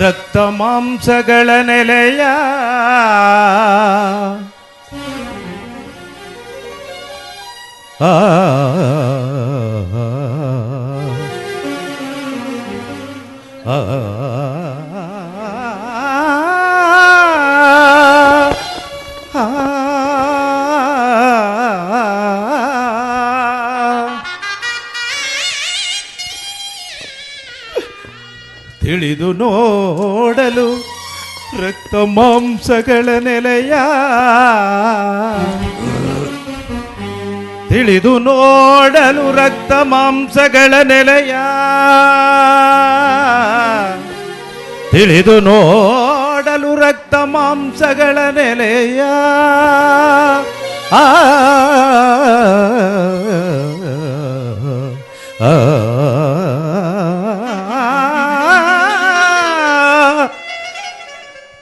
ರಕ್ತ ಮಾಂಸಗಳ ನೆಲೆಯ ಆ ತಿಳಿದು ನೋಡಲು ರಕ್ತ ಮಾಂಸಗಳ ನೆಲೆಯ ತಿಳಿದು ನೋಡಲು ರಕ್ತ ಮಾಂಸಗಳ ನೆಲೆಯ ತಿಳಿದು ನೋಡಲು ರಕ್ತ ಮಾಂಸಗಳ ನೆಲೆಯ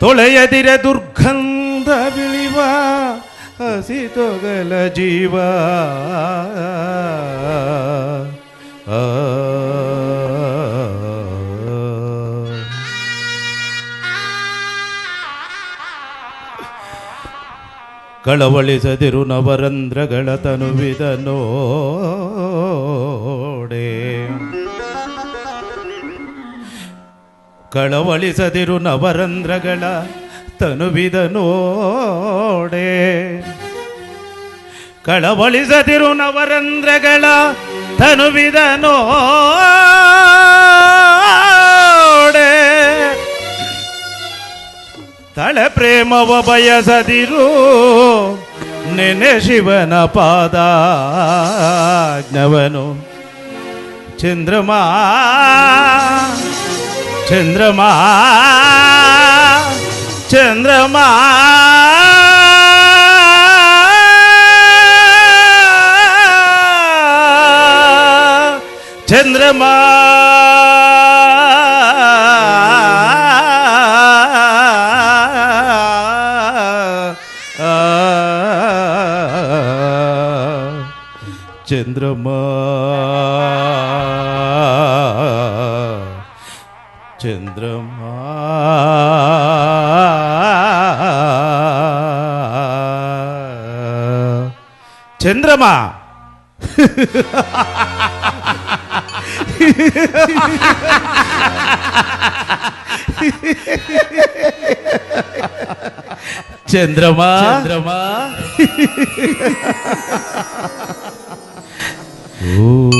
ತೊಳೆಯದಿರ ದುರ್ಗಂಧ ಬಿಳಿವ ಹಸಿತೊಗಲ ಜೀವ ಕಳವಳಿಸದಿರು ನವರಂಧ್ರಗಳ ತನುವಿದ ನೋಡೆ ಕಳವಳಿಸದಿರು ನವರಂಧ್ರಗಳ ತನುವಿದ ನೋಡೆ ಕಳವಳಿಸದಿರು ನವರಂಧ್ರಗಳ ತನುವಿದ ನೋಡೆ ತಳೆ ಪ್ರೇಮವ ಬಯಸದಿರು ನೆನೆ ಶಿವನ ಪಾದಾಜ್ಞವನು ಚಂದ್ರಮಾ ಚಂದ್ರಮಾ ಚಂದ್ರಮಾ ಚಂದ್ರಮಾ ಚಂದ್ರಮಾ ಚಂದ್ರಮಾ ಚಂದ್ರಮಾ ಚಂದ್ರಮಾ ಚಂದ್ರಮಾ ಓಂ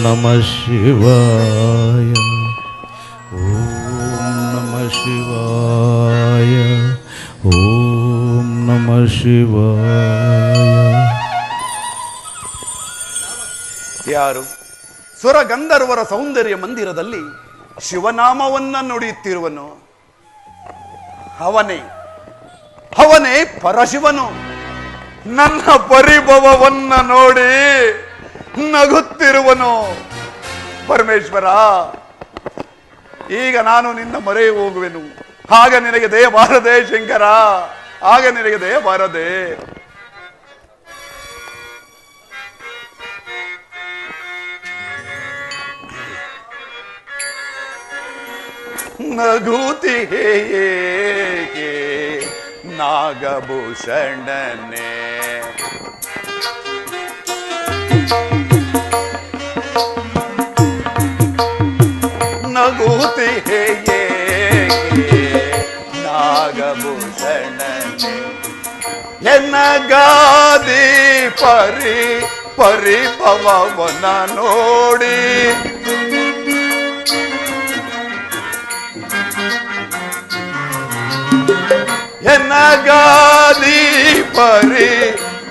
ನಮಃ ಶಿವಾಯ ಓಂ ನಮಃ ಶಿವಾಯ ಓಂ ನಮಃ ಶಿವಾಯ. ಯಾರು ಸುರಗಂಧರ್ವರ ಸೌಂದರ್ಯ ಮಂದಿರದಲ್ಲಿ ಶಿವನಾಮವನ್ನ ನುಡಿಯುತ್ತಿರುವನು? ಅವನೇ ಪರಶಿವನು. ನನ್ನ ಪರಿಭವವನ್ನ ನೋಡಿ ನಗುತ್ತಿರುವನು. ಪರಮೇಶ್ವರ, ಈಗ ನಾನು ನಿನ್ನ ಮೊರೆ ಹೋಗುವೆನು. ಆಗ ನಿನಗೆ ದಯ ಬಾರದೆ ಶಂಕರ, ಆಗ ನಿನಗೆ ದಯ ಬಾರದೆ. ನಗುತಿ ಹೇಗೆ ನಾಗಭೂಷಣನೆ, ನಗುತಿ ಹೇಗೆ ನಾಗಭೂಷಣನೆ, ಎನ್ನಗಾದಿ ಪರಿಭವವನ ನೋಡಿ ಎನ್ನಗಾದಿ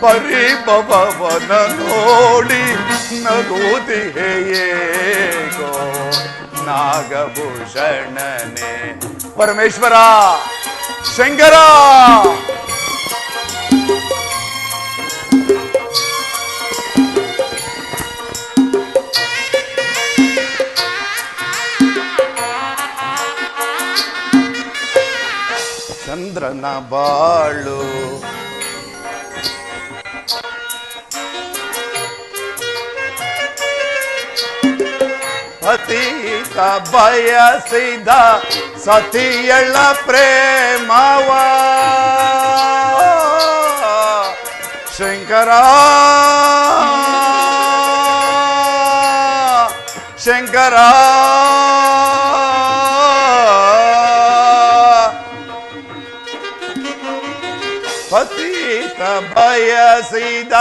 ಪರಿಭವನ ನೋಡಿ ನಗುತಿ ಹೇಗೋ ನಾಗಭೂಷಣನೆ. ಪರಮೇಶ್ವರ, ಶಂಕರ, ಚಂದ್ರನ ಬಾಳು ಅತೀತ ಬಯಸಿದ ಸತಿಯಳ ಪ್ರೇಮವ ಶಂಕರ, ಶಂಕರ, ಪತಿತ ಬಯಸಿದ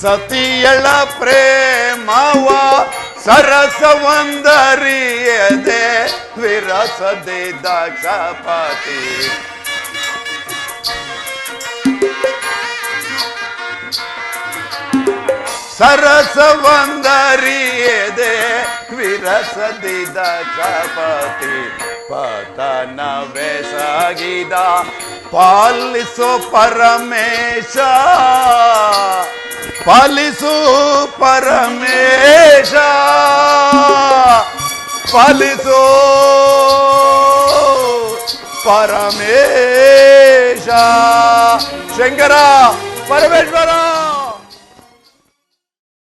ಸತಿಯಳ ಪ್ರೇಮವ ಸರಸವಂದರಿಯದೆ ವಿರಸದೆ ದಾಕ್ಷಪತಿ. ಸರಸವಂದರಿಯದೆ ವಿರಸದೆ ದಾಕ್ಷಪತಿ. ಪತನವೆಸಗಿದ ಪಾಲಿಸು ಪರಮೇಶ, ಪಾಲಿಸು ಪರಮೇಶ, ಪಾಲಿಸು ಪರಮೇಶ. ಶಂಕರ, ಪರಮೇಶ್ವರ.